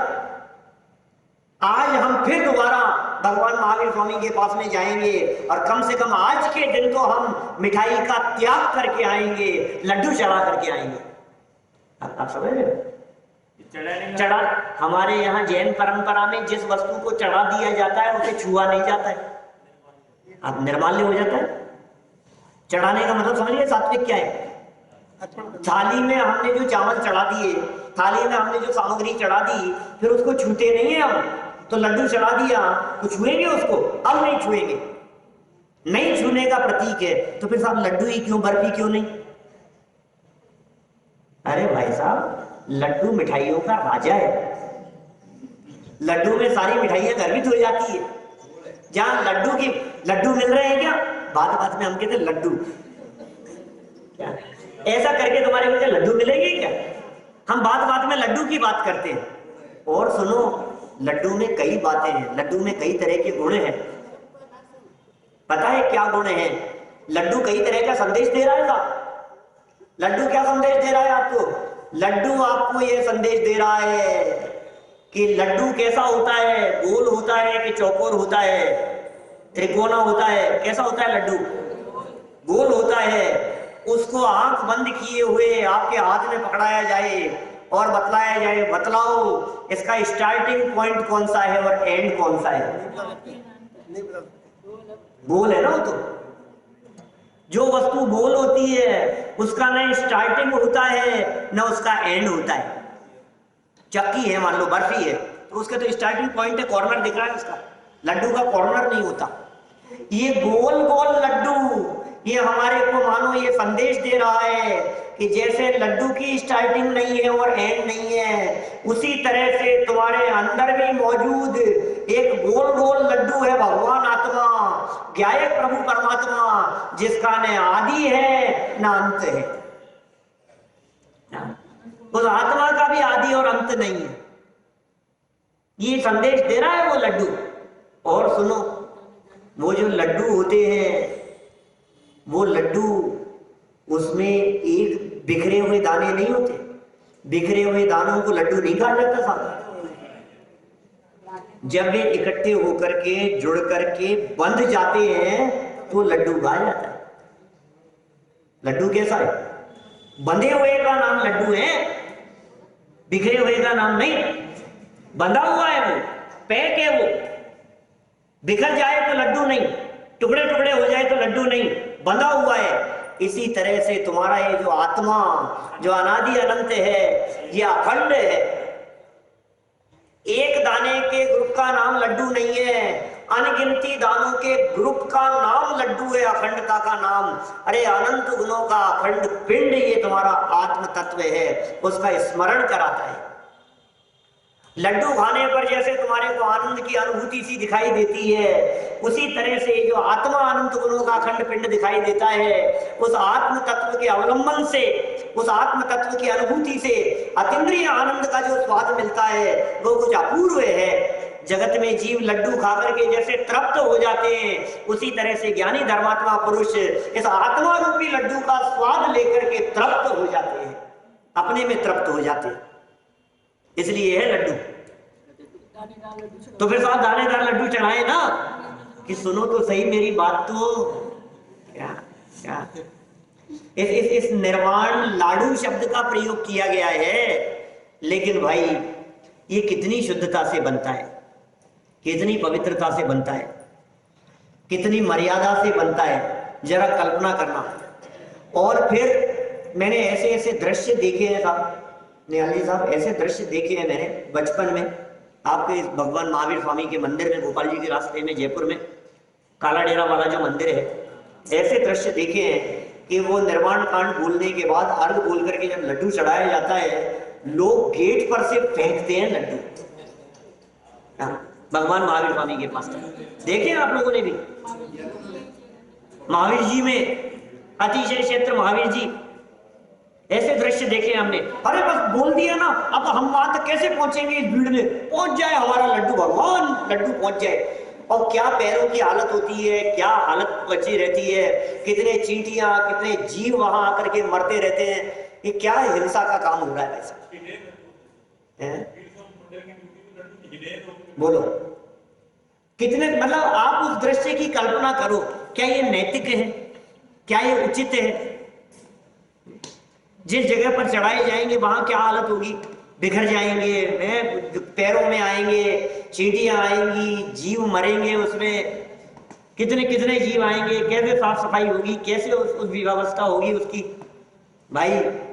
आज हम फिर दोबारा भगवान महावीर स्वामी के पास में जाएंगे और कम से कम आज के दिन तो हम मिठाई का त्याग करके आएंगे, लड्डू चढ़ा करके आएंगे। आप समझ रहे हो? चढ़ा, हमारे यहाँ जैन परंपरा में जिस वस्तु को चढ़ा दिया जाता है उसे छुआ नहीं जाता है, आप निर्माल्य हो जाता है। चढ़ाने का मतलब समझिए सात्विक क्या है? थाली में हमने जो चावल चढ़ा दिए, थाली में हमने जो सामग्री चढ़ा दी, फिर उसको छूते नहीं है हम। तो लड्डू चढ़ा दिया तो छुएंगे उसको? अब नहीं छुएंगे, नहीं छूने का प्रतीक है। तो फिर साहब लड्डू ही क्यों, बर्फी क्यों नहीं? अरे भाई साहब, लड्डू मिठाइयों का राजा है। लड्डू में सारी मिठाइयां गर्मित हो जाती है। जहां लड्डू मिल रहे हैं क्या, बात में हम कहते लड्डू, क्या ऐसा करके तुम्हारे मुझे लड्डू मिलेंगे क्या? हम बात में लड्डू की बात करते हैं। और सुनो, लड्डू में कई बातें हैं, लड्डू में कई तरह के गुण हैं। पता है क्या गुण है? लड्डू कई तरह का संदेश दे रहा है साहब। लड्डू क्या संदेश दे रहा है आपको? लड्डू आपको यह संदेश दे रहा है कि लड्डू कैसा होता है, गोल होता है कि चौकोर होता है, त्रिकोना होता है? कैसा होता है लड्डू? गोल होता है। उसको आंख बंद किए हुए आपके हाथ में पकड़ाया जाए और बतलाया जाए, बतलाओ इसका स्टार्टिंग पॉइंट कौन सा है और एंड कौन सा है? गोल है ना वो। तो जो वस्तु गोल होती है उसका न स्टार्टिंग होता है न उसका एंड होता है। चक्की है, मान लो बर्फी है, तो उसका तो स्टार्टिंग पॉइंट है, कॉर्नर दिख रहा है उसका। लड्डू का कॉर्नर नहीं होता। ये गोल गोल लड्डू, ये हमारे को मानो ये संदेश दे रहा है कि जैसे लड्डू की स्टार्टिंग नहीं है और एंड नहीं है, उसी तरह से तुम्हारे अंदर भी मौजूद एक गोल गोल लड्डू है, भगवान आत्मा, ज्ञायक प्रभु परमात्मा, जिसका न आदि है न अंत है। उस आत्मा का भी आदि और अंत नहीं है। ये संदेश दे रहा है वो लड्डू। और सुनो, वो जो लड्डू होते हैं, वो लड्डू, उसमें एक बिखरे हुए दाने नहीं होते। बिखरे हुए दानों को लड्डू नहीं कहा जाता साहब। जब वे इकट्ठे होकर के, जुड़ करके बंध जाते हैं तो लड्डू कहा जाता है। लड्डू कैसा है? बंधे हुए का नाम लड्डू है, बिखरे हुए का नाम नहीं। बंधा हुआ है वो, पैक है वो। बिखर जाए तो लड्डू नहीं, टुकड़े टुकड़े हो जाए तो लड्डू नहीं, बंधा हुआ है। इसी तरह से तुम्हारा ये जो आत्मा, जो अनादि अनंत है, ये अखंड है। एक दाने के ग्रुप का नाम लड्डू नहीं है, अनगिनती दानों के ग्रुप का नाम लड्डू है, अखंडता का नाम। अरे अनंत गुणों का अखंड पिंड ये तुम्हारा आत्म तत्व है, उसका स्मरण कराता है। लड्डू खाने पर जैसे तुम्हारे को आनंद की अनुभूति सी दिखाई देती है, उसी तरह से जो आत्मा अनंत गुणों का अखंड पिंड दिखाई देता है, उस आत्म तत्व के अवलंबन से, उस आत्म तत्व की अनुभूति से अतीन्द्रिय आनंद का जो स्वाद मिलता है वो कुछ अपूर्व है। जगत में जीव लड्डू खाकर के जैसे तृप्त हो जाते हैं, उसी तरह से ज्ञानी धर्मात्मा पुरुष इस आत्मा रूपी लड्डू का स्वाद लेकर के तृप्त हो जाते हैं, अपने में तृप्त हो जाते हैं। इसलिए है लड्डू। तो फिर साहब दानेदार लड्डू चढ़ाए ना कि सुनो तो सही मेरी बात तो क्या क्या इस निर्वाण लाडू शब्द का प्रयोग किया गया है, लेकिन भाई ये कितनी शुद्धता से बनता है, कितनी पवित्रता से बनता है, कितनी मर्यादा से बनता है, जरा कल्पना करना। और फिर मैंने ऐसे ऐसे दृश्य देखे हैं साहब, निहाल जी साहब, ऐसे दृश्य देखे हैं मैंने बचपन में आपके इस भगवान महावीर स्वामी के मंदिर में, गोपाल जी के रास्ते में जयपुर में काला डेरा वाला जो मंदिर है, ऐसे दृश्य देखे हैं कि वो निर्वाण कांड बोलने के बाद अर्घ बोल करके जब लड्डू चढ़ाया जाता है, लोग गेट पर से फेंकते हैं लड्डू। भगवान महावीर स्वामी के पास देखे आप लोगों ने भी, महावीर जी में अतिशय क्षेत्र महावीर जी, ऐसे दृश्य देखे हमने। अरे बस बोल दिया ना, अब हम वहां तक कैसे पहुंचेंगे इस भीड़ में, पहुंच जाए हमारा लड्डू, भगवान लड्डू पहुंच जाए। और क्या पैरों की हालत होती है, क्या हालत बची रहती है, कितने चींटियां, कितने जीव वहां आकर के मरते रहते हैं। ये क्या हिंसा का काम हो रहा है ऐसा, बोलो कितने, मतलब आप उस दृश्य की कल्पना करो, क्या ये नैतिक है, क्या ये उचित है? जिस जगह पर चढ़ाए जाएंगे वहां क्या हालत होगी, बिखर जाएंगे, पैरों में आएंगे, चींटियां आएंगी, जीव मरेंगे उसमें, कितने कितने जीव आएंगे, कैसे साफ सफाई होगी, कैसे उस व्यवस्था होगी उसकी। भाई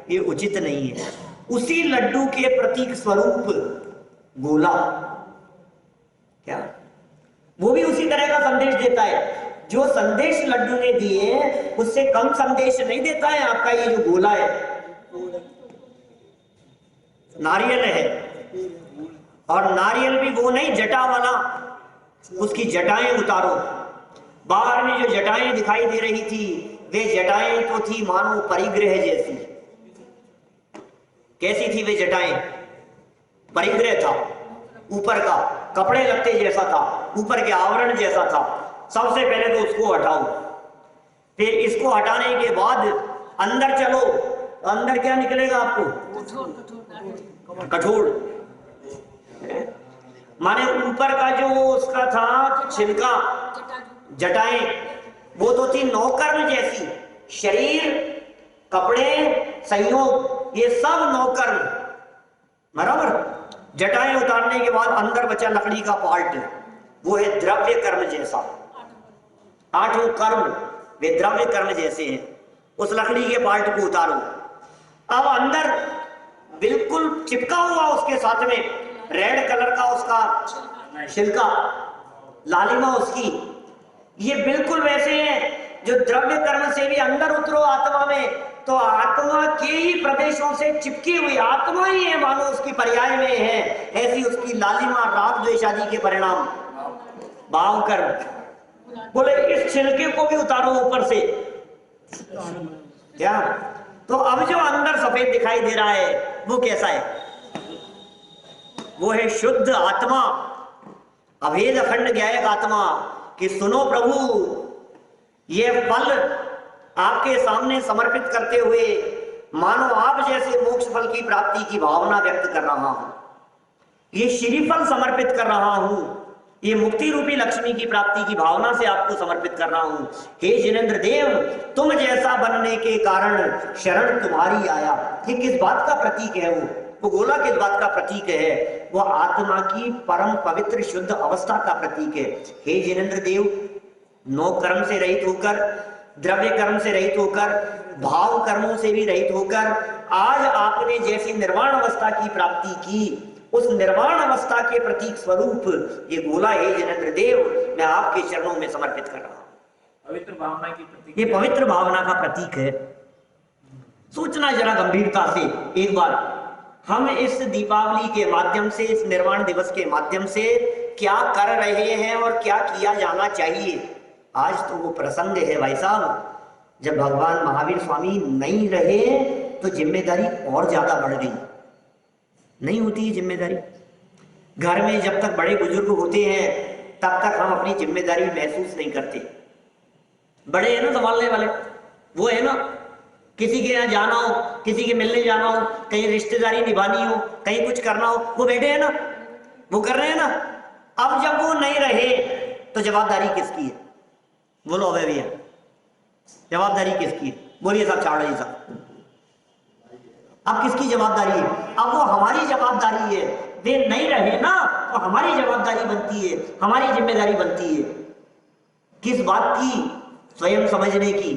ये उचित नहीं है। उसी लड्डू के प्रतीक स्वरूप गोला, क्या वो भी उसी तरह का संदेश देता है। जो संदेश लड्डू ने दिए उससे कम संदेश नहीं देता है आपका ये जो गोला है। नारियल है, और नारियल भी वो नहीं जटा वाला, उसकी जटाएं उतारो। बाहर में जो जटाएं दिखाई दे रही थी वे जटाएं तो थी मानो परिग्रह जैसी। कैसी थी वे जटाएं? परिग्रह था, ऊपर का कपड़े लगते जैसा था, ऊपर के आवरण जैसा था। सबसे पहले तो उसको हटाओ, फिर इसको हटाने के बाद अंदर चलो, अंदर क्या निकलेगा आपको? कठोर। माने ऊपर का जो उसका था छिलका, जटाएं, वो तो थी नौकर्म जैसी। शरीर, कपड़े, संयोग, ये सब नौकर्म, बराबर। जटाएं उतारने के बाद अंदर बचा लकड़ी का पार्ट, वो है द्रव्य कर्म जैसा। आठों कर्म वे द्रव्य कर्म जैसे हैं। उस लकड़ी के पार्ट को उतारो। अब अंदर बिल्कुल चिपका हुआ उसके साथ में रेड कलर का उसका छिलका, लालिमा उसकी, ये बिल्कुल वैसे है जो द्रव्य कर्म से भी अंदर उतरो आत्मा में, तो आत्मा के ही प्रदेशों से चिपकी हुई आत्मा ही है, मानो उसकी पर्याय में है। ऐसी उसकी लालिमा, राग द्वेष आदि के परिणाम, भाव कर्म। बोले इस छिलके को भी उतारो ऊपर से, क्या? तो अब जो अंदर सफेद दिखाई दे रहा है वो कैसा है? वो है शुद्ध आत्मा, अभेद अखंड ज्ञायक आत्मा। कि सुनो प्रभु, ये फल आपके सामने समर्पित करते हुए मानो आप जैसे मोक्ष फल की प्राप्ति की भावना व्यक्त कर रहा हूं। ये श्रीफल समर्पित कर रहा हूं, ये मुक्ति रूपी लक्ष्मी की प्राप्ति की भावना से आपको समर्पित कर रहा हूं। हे जिनेंद्र देव, तुम जैसा बनने के कारण शरण तुम्हारी आया। ये किस बात का प्रतीक है? वो गोला किस बात का प्रतीक है? वो आत्मा की परम पवित्र शुद्ध अवस्था का प्रतीक है। हे जिनेंद्र देव, नौ कर्म से रहित होकर, द्रव्य कर्म से रहित होकर, भाव कर्मों से भी रहित होकर आज आपने जैसी निर्वाण अवस्था की प्राप्ति की, उस निर्वाण अवस्था के प्रतीक स्वरूप ये गोला है जिनेंद्र देव, मैं आपके चरणों में समर्पित कर रहा हूं। पवित्र भावना की प्रतीक, ये पवित्र भावना का प्रतीक है। सोचना जरा गंभीरता से एक बार, हम इस दीपावली के माध्यम से, इस निर्वाण दिवस के माध्यम से क्या कर रहे हैं और क्या किया जाना चाहिए। आज तो वो प्रसंग है भाई साहब, जब भगवान महावीर स्वामी नहीं रहे तो जिम्मेदारी और ज्यादा बढ़ गई। नहीं होती है जिम्मेदारी। घर में जब तक बड़े बुजुर्ग होते हैं तब तक हम अपनी जिम्मेदारी महसूस नहीं करते। बड़े हैं ना संभालने वाले, वो है ना, किसी के यहाँ जाना हो, किसी के मिलने जाना हो, कहीं रिश्तेदारी निभानी हो, कहीं कुछ करना हो, वो बैठे हैं ना, वो कर रहे हैं ना। अब जब वो नहीं रहे तो जवाबदारी किसकी है? बोलो अभय भैया, जवाबदारी किसकी है? बोलिए साहब, चावड़ा जी साहब, अब किसकी जवाबदारी है? अब वो हमारी जवाबदारी है। वे नहीं रहे ना तो हमारी जवाबदारी बनती है, हमारी जिम्मेदारी बनती है। किस बात की? स्वयं समझने की।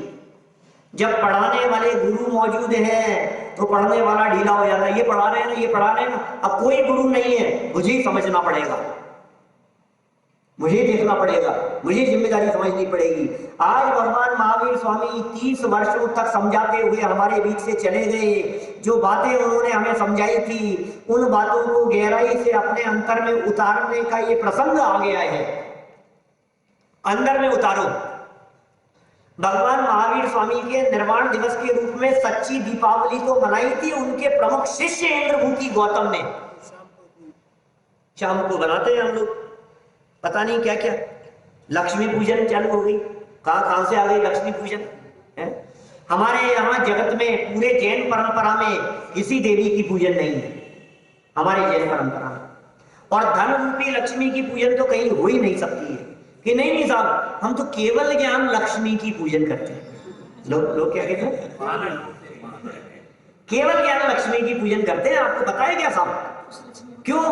जब पढ़ाने वाले गुरु मौजूद हैं तो पढ़ने वाला ढीला हो जाता है। ये पढ़ा रहे हैं ना, ये पढ़ा रहे हैं ना, अब कोई गुरु नहीं है, मुझे ही समझना पड़ेगा, मुझे देखना पड़ेगा, मुझे जिम्मेदारी समझनी पड़ेगी। आज भगवान महावीर स्वामी 30 वर्षों तक समझाते हुए हमारे बीच से चले गए। जो बातें उन्होंने हमें समझाई थी, उन बातों को गहराई से अपने अंतर में उतारने का ये प्रसंग आ गया है। अंदर में उतारो। भगवान महावीर स्वामी के निर्वाण दिवस के रूप में सच्ची दीपावली तो मनाई थी उनके प्रमुख शिष्य इंद्रभूति गौतम ने। शाम को बनाते हैं हम लोग पता नहीं क्या क्या, लक्ष्मी पूजन चालू हो गई। कहां से आ गई लक्ष्मी पूजन है? हमारे यहाँ जगत में पूरे जैन परंपरा में किसी देवी की पूजन नहीं है, हमारे जैन परंपरा में। और धन रूपी लक्ष्मी की पूजन तो कहीं हो ही नहीं सकती है कि नहीं साहब, हम तो केवल ज्ञान लक्ष्मी की पूजन करते हैं। लोग क्या कहते हैं? केवल ज्ञान लक्ष्मी की पूजन करते हैं। आपको पता है क्या साहब क्यों?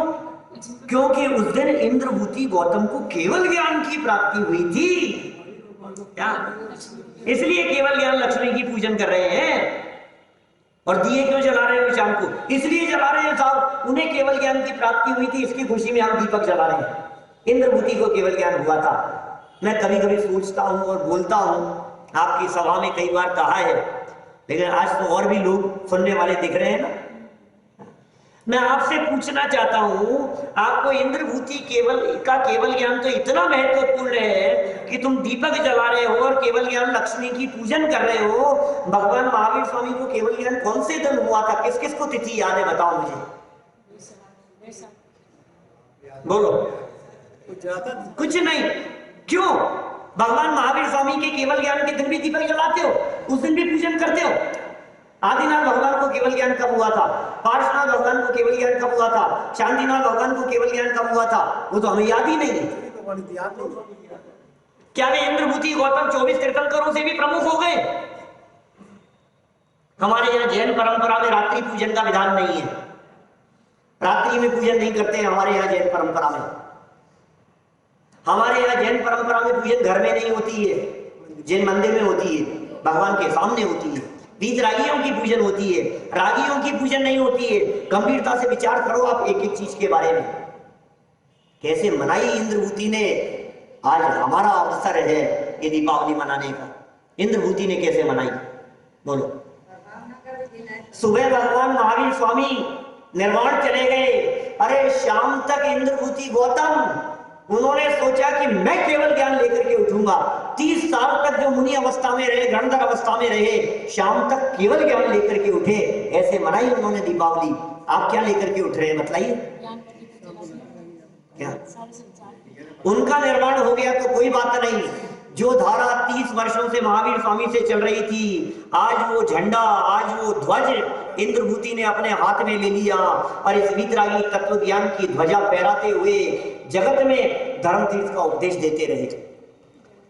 क्योंकि उस दिन इंद्रभूति गौतम को केवल ज्ञान की प्राप्ति हुई थी। क्या? इसलिए केवल ज्ञान लक्ष्मी की पूजन कर रहे हैं। और दिए क्यों जला रहे हैं शाम को? इसलिए जला रहे हैं साहब, उन्हें केवल ज्ञान की प्राप्ति हुई थी, इसकी खुशी में हम दीपक जला रहे हैं। इंद्रभूति को केवल ज्ञान हुआ था। मैं कभी कभी सोचता हूं और बोलता हूं, आपकी सभा में कई बार कहा है, लेकिन आज तो और भी लोग सुनने वाले दिख रहे हैं ना। मैं आपसे पूछना चाहता हूं, आपको इंद्रभूति केवल ज्ञान तो इतना महत्वपूर्ण है कि तुम दीपक जला रहे हो और केवल ज्ञान लक्ष्मी की पूजन कर रहे हो। भगवान महावीर स्वामी को केवल ज्ञान कौन से दिन हुआ था? किस किस को तिथि याद है? बताओ मुझे, बोलो। कुछ नहीं। क्यों? भगवान महावीर स्वामी के केवल ज्ञान के दिन भी दीपक जलाते हो, उस दिन भी पूजन करते हो। आदिनाथ भगवान को केवल ज्ञान कब हुआ था? पार्श्वनाथ भगवान को केवल ज्ञान कब हुआ था? शांतिनाथ भगवान को केवल ज्ञान कब हुआ था? वो तो हमें याद ही नहीं है। क्या वे इंद्रभूति गौतम 24 तीर्थंकरों से भी प्रमुख हो गए? हमारे यहाँ जैन परंपरा में रात्रि पूजन का विधान नहीं है। रात्रि में पूजन नहीं करते हैं हमारे यहाँ जैन परंपरा में। हमारे यहाँ जैन परंपरा में पूजन घर में नहीं होती है, जैन मंदिर में होती है, भगवान के सामने होती है। वीतरागियों की पूजन होती है, रागियों की पूजन नहीं होती है। गंभीरता से विचार करो आप एक एक चीज के बारे में। कैसे मनाई इंद्रभूति ने? आज हमारा अवसर है ये दीपावली मनाने का। इंद्रभूति ने कैसे मनाई? बोलो। सुबह भगवान महावीर स्वामी निर्वाण चले गए। अरे शाम तक इंद्रभूति गौतम, उन्होंने सोचा कि मैं केवल ज्ञान लेकर के उठूंगा। 30 साल तक जो मुनि अवस्था में रहे, गणधर अवस्था में रहे, शाम तक केवल ज्ञान लेकर के उठे। ऐसे मनाई उन्होंने दीपावली। आप क्या लेकर के उठ रहे हैं बताइए? क्या उनका निर्माण हो गया तो कोई बात नहीं। जो धारा 30 वर्षों से महावीर स्वामी से चल रही थी, आज वो झंडा, आज वो ध्वज इंद्रभूति ने अपने हाथ में ले लिया और इस वीतरागी तत्व ज्ञान की ध्वजा फहराते हुए जगत में धर्म तीर्थ का उपदेश देते रहे,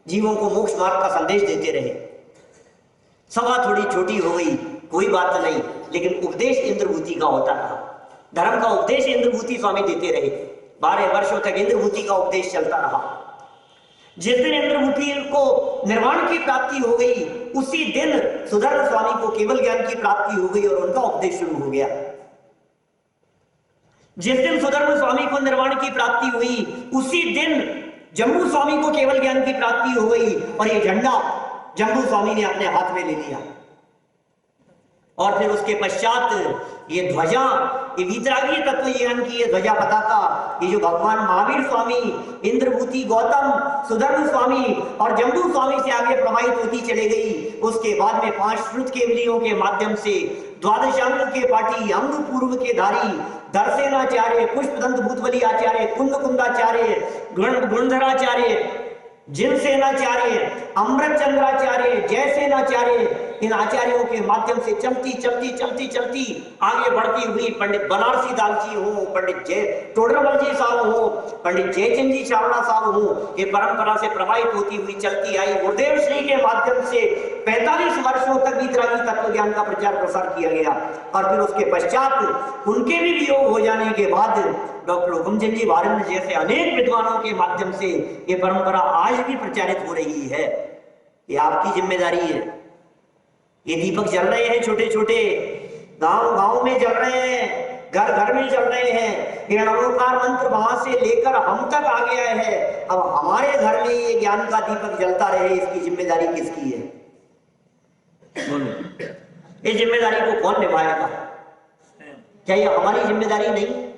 जीवों को मोक्ष मार्ग का संदेश देते रहे। सभा थोड़ी छोटी हो गई, कोई बात नहीं, लेकिन उपदेश इंद्रभूति का होता रहा। धर्म का उपदेश इंद्रभूति स्वामी देते रहे। 12 वर्षों तक इंद्रभूति का उपदेश चलता रहा। जिस दिन इंद्रभूति को निर्वाण की प्राप्ति हो गई, उसी दिन सुधर्म स्वामी को केवल ज्ञान की प्राप्ति हो गई और उनका उपदेश शुरू हो गया। जिस दिन सुधर्म स्वामी को निर्वाण की प्राप्ति हुई, उसी दिन जम्बू स्वामी को केवल ज्ञान की प्राप्ति हो गई और ये झंडा जम्बू स्वामी ने अपने हाथ में ले लिया। और फिर उसके पश्चात ये ध्वजा, ये वीतरागी तत्व ज्ञान की ये ध्वजा पताका, ये जो भगवान महावीर स्वामी, इंद्रभूति गौतम, सुधर्म स्वामी और जम्बू स्वामी से आगे प्रवाहित होती चली गई। उसके बाद में 5 श्रुत केवलियों के माध्यम से द्वादशांग के पाठी, अंग पूर्व के धारी, दर्शनाचार्य, पुष्पदंत भूतबली आचार्य, कुंद कुंदाचार्य, गुणधराचार्य, जिनसेनाचार्य, अमृत चंद्राचार्य, जयसेनाचार्य, इन आचार्यों के माध्यम से चलती चलती चलती चलती आगे बढ़ती हुई पंडित बनारसी दास जी हो, पंडित जय टोडरमल जी साहब हो, पंडित जयचंद जी चावड़ा साहब हो, ये परंपरा से प्रभावित होती हुई चलती आई। गुरुदेव श्री के माध्यम से 45 वर्षों तक वीतरागी तत्व ज्ञान का प्रचार प्रसार किया गया और फिर उसके पश्चात उनके भी वियोग हो जाने के बाद डॉक्टर हुकुमचंद जी भारत जैसे अनेक विद्वानों के माध्यम से ये परंपरा आज भी प्रचारित हो रही है। ये आपकी जिम्मेदारी है। ये दीपक जल रहे हैं, छोटे छोटे गांव गांव में जल रहे हैं, घर घर में जल रहे हैं। ये नमोकार मंत्र वहां से लेकर हम तक आ गया है। अब हमारे घर में ये ज्ञान का दीपक जलता रहे, इसकी जिम्मेदारी किसकी है? बोलो, इस जिम्मेदारी को कौन निभाएगा? क्या ये हमारी जिम्मेदारी नहीं?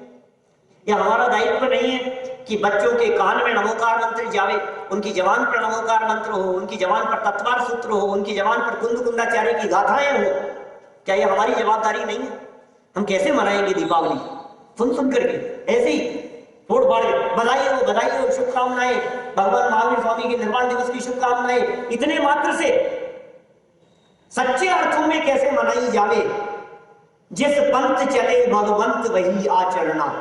यह हमारा दायित्व नहीं है कि बच्चों के कान में नमोकार मंत्र जावे, उनकी जवान पर नमोकार मंत्र हो, उनकी जवान पर तत्वार सूत्र हो, उनकी जवान पर कुंद कुंदाचार्य की गाथाएं हो? क्या यह हमारी जवाबदारी नहीं है? हम कैसे मनाएंगे दीपावली? सुन करके ऐसे ही फोड़ फाड़ बधाई हो, शुभकामनाएं, भगवान महावीर स्वामी के निर्वाण दिवस की शुभकामनाएं, इतने मात्र से सच्चे अर्थों में कैसे मनाई जावे? जिस पंथ चले भगवंत वही आचरणा।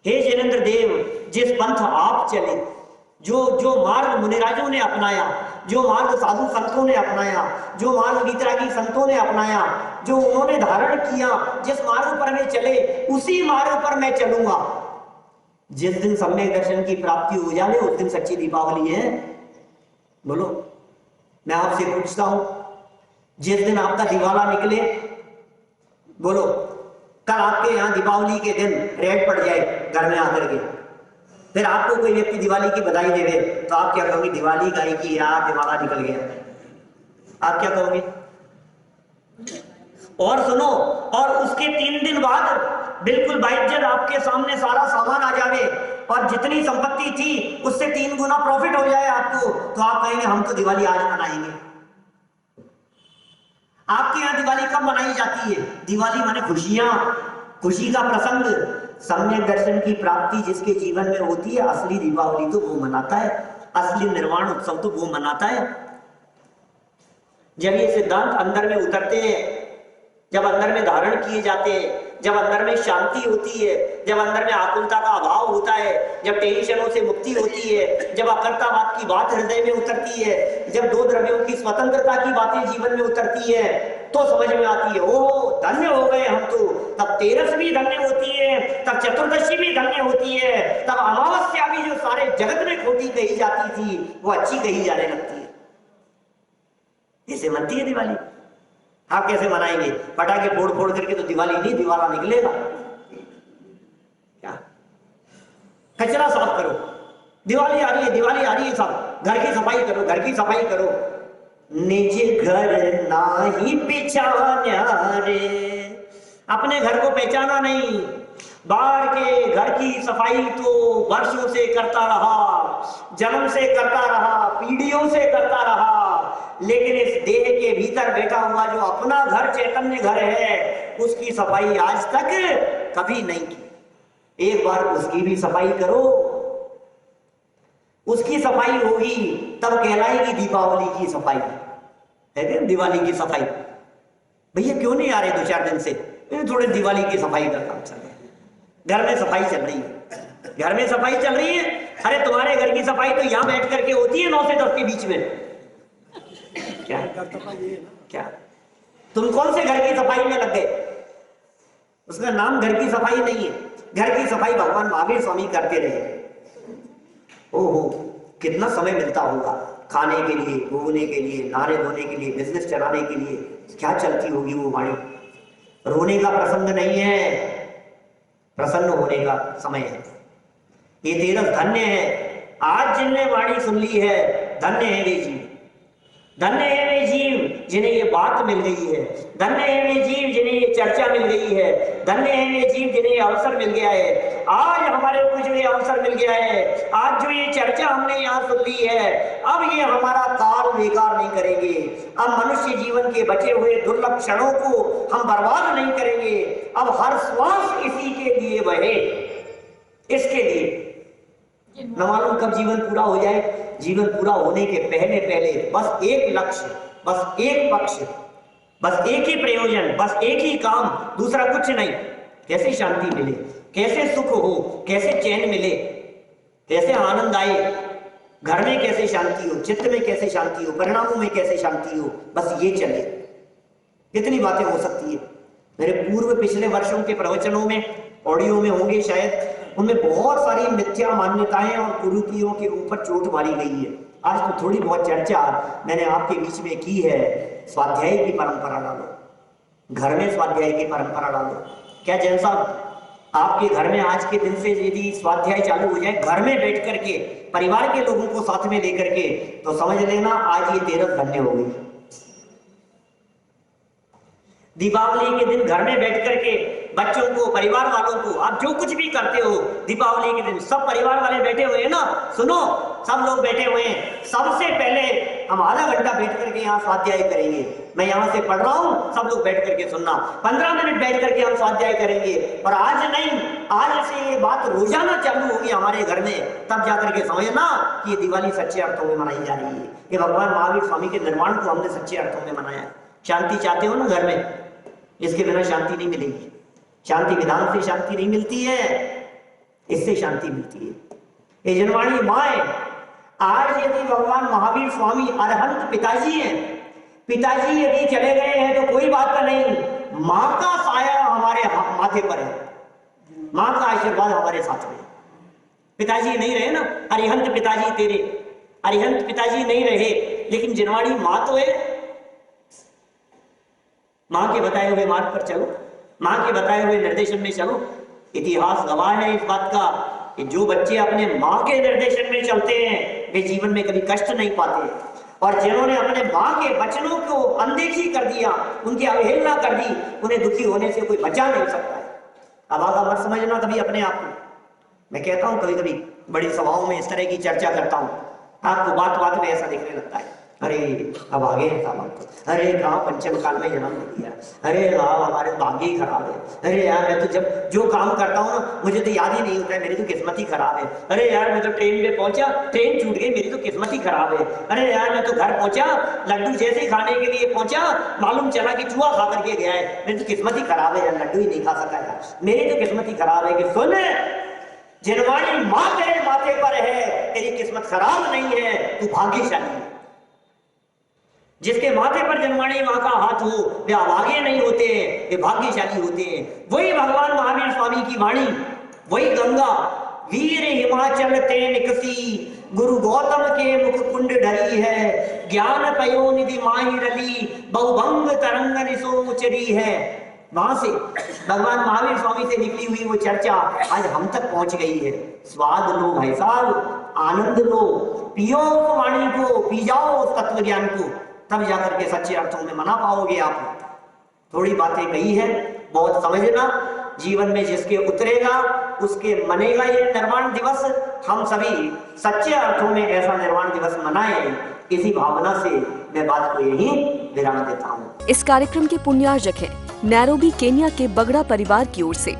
हे जैनेन्द्र देव, जिस पंथ आप चले, जो मार्ग मुनिराजों ने अपनाया, जो मार्ग साधु संतों ने अपनाया, जो मार्ग वीतरागी संतों ने अपनाया, जो उन्होंने धारण किया, जिस मार्ग पर वे चले उसी मार्ग पर मैं चलूंगा। जिस दिन सम्यक दर्शन की प्राप्ति हो जाए उस दिन सच्ची दीपावली है। बोलो, मैं आपसे पूछता हूं, जिस दिन आपका दिवाला निकले, बोलो कल आपके यहाँ दीपावली के दिन रेड पड़ जाए घर में आकर के, फिर आपको कोई व्यक्ति दिवाली की बधाई देवे तो आप क्या कहोगे? दिवाली गाय की यार, दिवाला निकल गया। आप क्या कहोगे? और सुनो, और उसके 3 दिन बाद बिल्कुल बाइज्जत आपके सामने सारा सामान आ जावे और जितनी संपत्ति थी उससे 3 गुना प्रॉफिट हो जाए आपको, तो आप कहेंगे हम तो दिवाली आज मनाएंगे। आपके यहाँ दिवाली कब मनाई जाती है? दिवाली माने खुशियां, खुशी का प्रसंग, सम्यक दर्शन की प्राप्ति जिसके जीवन में होती है, असली दीपावली तो वो मनाता है, असली निर्वाण उत्सव तो वो मनाता है। जब ये सिद्धांत अंदर में उतरते हैं, जब अंदर में धारण किए जाते हैं, जब अंदर में शांति होती है, जब अंदर में आकुलता का अभाव होता है, जब टेंशनों से मुक्ति होती है, जब अकर्तावाद की बात हृदय में उतरती है, जब 2 द्रव्यों की स्वतंत्रता की बातें जीवन में उतरती है, तो समझ में आती है ओ धन्य हो गए हम तो। तब तेरस भी धन्य होती है, तब चतुर्दशी भी धन्य होती है, तब अमावस्या भी जो सारे जगत में खोटी कही जाती थी वो अच्छी कही जाने लगती है। ऐसे मनती है दिवाली। आप कैसे मनाएंगे? पटाखे फोड़ करके तो दिवाली नहीं, दिवाला निकलेगा क्या? कचरा साफ करो, दिवाली आ रही है, दिवाली आ रही है, सब घर की सफाई करो, घर की सफाई करो। निज घर नाही पहचाना रे, अपने घर को पहचाना नहीं। बाहर के घर की सफाई तो वर्षों से करता रहा, जन्म से करता रहा, पीढ़ियों से करता रहा, लेकिन इस देह के भीतर बैठा हुआ जो अपना घर चैतन्य घर है उसकी सफाई आज तक कभी नहीं की। एक बार उसकी भी सफाई करो, उसकी सफाई होगी तब कहलाएगी दीपावली की सफाई है क्या? दिवाली की सफाई। भैया क्यों नहीं आ रहे 2-4 दिन से? थोड़े दिवाली की सफाई का काम चल रहा है, घर में सफाई चल रही है, घर में सफाई चल रही है। अरे तुम्हारे घर की सफाई तो यहां बैठ करके होती है 9 से 10 के बीच में। क्या तुम कौन से घर की सफाई में लग गए? उसका नाम घर की सफाई नहीं है। घर की सफाई भगवान महावीर स्वामी करते रहे। ओहो, कितना समय मिलता होगा खाने के लिए, घूमने के लिए, नहाने धोने के लिए, बिजनेस चलाने के लिए। क्या चलती होगी वो वाणी। रोने का प्रसंग नहीं है, प्रसन्न होने का समय है। ये तेरस धन्य है। आज जिनने वाणी सुन ली है, धन्य है वे जीव, धन्य है वे जीव जिन्हें ये बात मिल गई है, धन्य है वे जीव जिन्हें ये चर्चा मिल गई है, धन्य है वे जीव जिन्हें ये अवसर मिल गया है। आज हमारे को जो ये अवसर मिल गया है, आज जो ये चर्चा हमने यहाँ सुन ली है, अब ये हमारा काल बेकार नहीं करेंगे। अब मनुष्य जीवन के बचे हुए दुर्लभ क्षणों को हम बर्बाद नहीं करेंगे। अब हर श्वास इसी के लिए बहे, इसके लिए। न मालूम कब जीवन पूरा हो जाए। जीवन पूरा होने के पहले पहले बस एक लक्ष्य, बस एक पक्ष, बस एक ही प्रयोजन, बस एक ही काम, दूसरा कुछ नहीं। कैसे शांति मिले, कैसे सुख हो, कैसे चैन मिले, कैसे आनंद आए, घर में कैसे शांति हो, चित्त में कैसे शांति हो, परिणामों में कैसे शांति हो, बस ये चले। कितनी बातें हो सकती है। मेरे पूर्व पिछले वर्षों के प्रवचनों में, ऑडियो में होंगे शायद, उनमें बहुत सारी मिथ्या मान्यताएं और कुरीतियों के ऊपर चोट मारी गई है। आज तो थोड़ी बहुत चर्चा मैंने आपके बीच में की है। स्वाध्याय की परंपरा डालो, घर में स्वाध्याय की परंपरा डालो। क्या जैन साहब, आपके घर में आज के दिन से यदि स्वाध्याय चालू हो जाए, घर में बैठ करके परिवार के लोगों को साथ में लेकर के, तो समझ लेना आज ये तेरस धन्य हो गई। दीपावली के दिन घर में बैठ करके बच्चों को, परिवार वालों को, आप जो कुछ भी करते हो दीपावली के दिन, सब परिवार वाले बैठे हुए हैं ना, सुनो, सब लोग बैठे हुए हैं। सबसे पहले हम आधा घंटा बैठ करके यहाँ स्वाध्याय करेंगे। मैं यहाँ से पढ़ रहा हूँ, सब लोग बैठ करके सुनना। 15 मिनट बैठ करके हम स्वाध्याय करेंगे। और आज नहीं, आज से ये बात रोजाना चालू होगी हमारे घर में, तब जाकर के समझना कि ये दिवाली सच्चे अर्थों में मनाई जा रही है। ये भगवान महावीर स्वामी के निर्माण को हमने सच्चे अर्थों में मनाया। शांति चाहते हो ना घर में, इसके बिना शांति नहीं मिलेगी। शांति विधान से शांति नहीं मिलती है, इससे शांति मिलती है। ये जनवाणी माँ है। आज यदि भगवान महावीर स्वामी अरहंत पिताजी हैं, पिताजी यदि चले गए हैं तो कोई बात नहीं, माँ का साया हमारे माथे पर है, माँ का आशीर्वाद हमारे साथ में। पिताजी नहीं रहे ना, अरिहंत पिताजी तेरे, अरिहंत पिताजी नहीं रहे, लेकिन जनवाणी माँ तो है। माँ के बताए हुए मार्ग पर चलो, माँ के बताए हुए निर्देशन में चलो। इतिहास गवाह है इस बात का कि जो बच्चे अपने माँ के निर्देशन में चलते हैं वे जीवन में कभी कष्ट नहीं पाते, और जिन्होंने अपने माँ के वचनों को अनदेखी कर दिया, उनकी अवहेलना कर दी, उन्हें दुखी होने से कोई बचा नहीं सकता है। अब आगा मत समझना कभी अपने आप को। मैं कहता हूँ कभी कभी बड़ी सभाओं में इस तरह की चर्चा करता हूँ, आपको बात बात में ऐसा दिखने लगता है, अरे अब आगे है सामान तो, अरे कहाँ पंचम काल में जन्म ले दिया, अरे हाँ हमारे भाग्य ही खराब है, अरे यार मैं तो जब जो काम करता हूँ ना मुझे तो याद ही नहीं होता है, मेरी तो किस्मत ही खराब है, अरे यार मैं तो ट्रेन में पहुंचा, ट्रेन छूट गई, मेरी तो किस्मत ही खराब है, अरे यार मैं तो घर पहुंचा, लड्डू जैसे ही खाने के लिए पहुंचा मालूम चला कि चूहा खा करके गया है, मेरी तो किस्मत ही खराब है यार, लड्डू ही नहीं खा सका यार, मेरी तो किस्मत ही खराब है। कि सुन, जिनवाणी माँ तेरे माथे पर है, तेरी किस्मत खराब नहीं है, तू भाग्यशाली है। जिसके माथे पर जनवाणी माँ का हाथ हो वे अभागे नहीं होते हैं, वे भाग्यशाली होते हैं। वही भगवान महावीर स्वामी की वाणी, वही गंगा, वीर हिमाचल ते निकसी, गुरु गौतम के मुख कुंड ढली है, ज्ञान पयो निधि माही रली, बहुभंग तरंग निसो उचरी है। वहां से भगवान महावीर स्वामी से निकली हुई वो चर्चा आज हम तक पहुंच गई है। स्वाद लो भाई साहब, आनंद लो, पियो उस वाणी को, पी जाओ उस तत्व ज्ञान को, तब जाकर के सच्चे अर्थों में मना पाओगे आप। थोड़ी बातें कही है, बहुत समझना, जीवन में जिसके उतरेगा उसके मनेगा ये निर्वाण दिवस। हम सभी सच्चे अर्थों में ऐसा निर्वाण दिवस मनाएं, इसी भावना से मैं बात को यहीं विराम देता हूँ। इस कार्यक्रम के पुण्यार्जक हैं नैरोबी केन्या के बगड़ा परिवार की ओर से।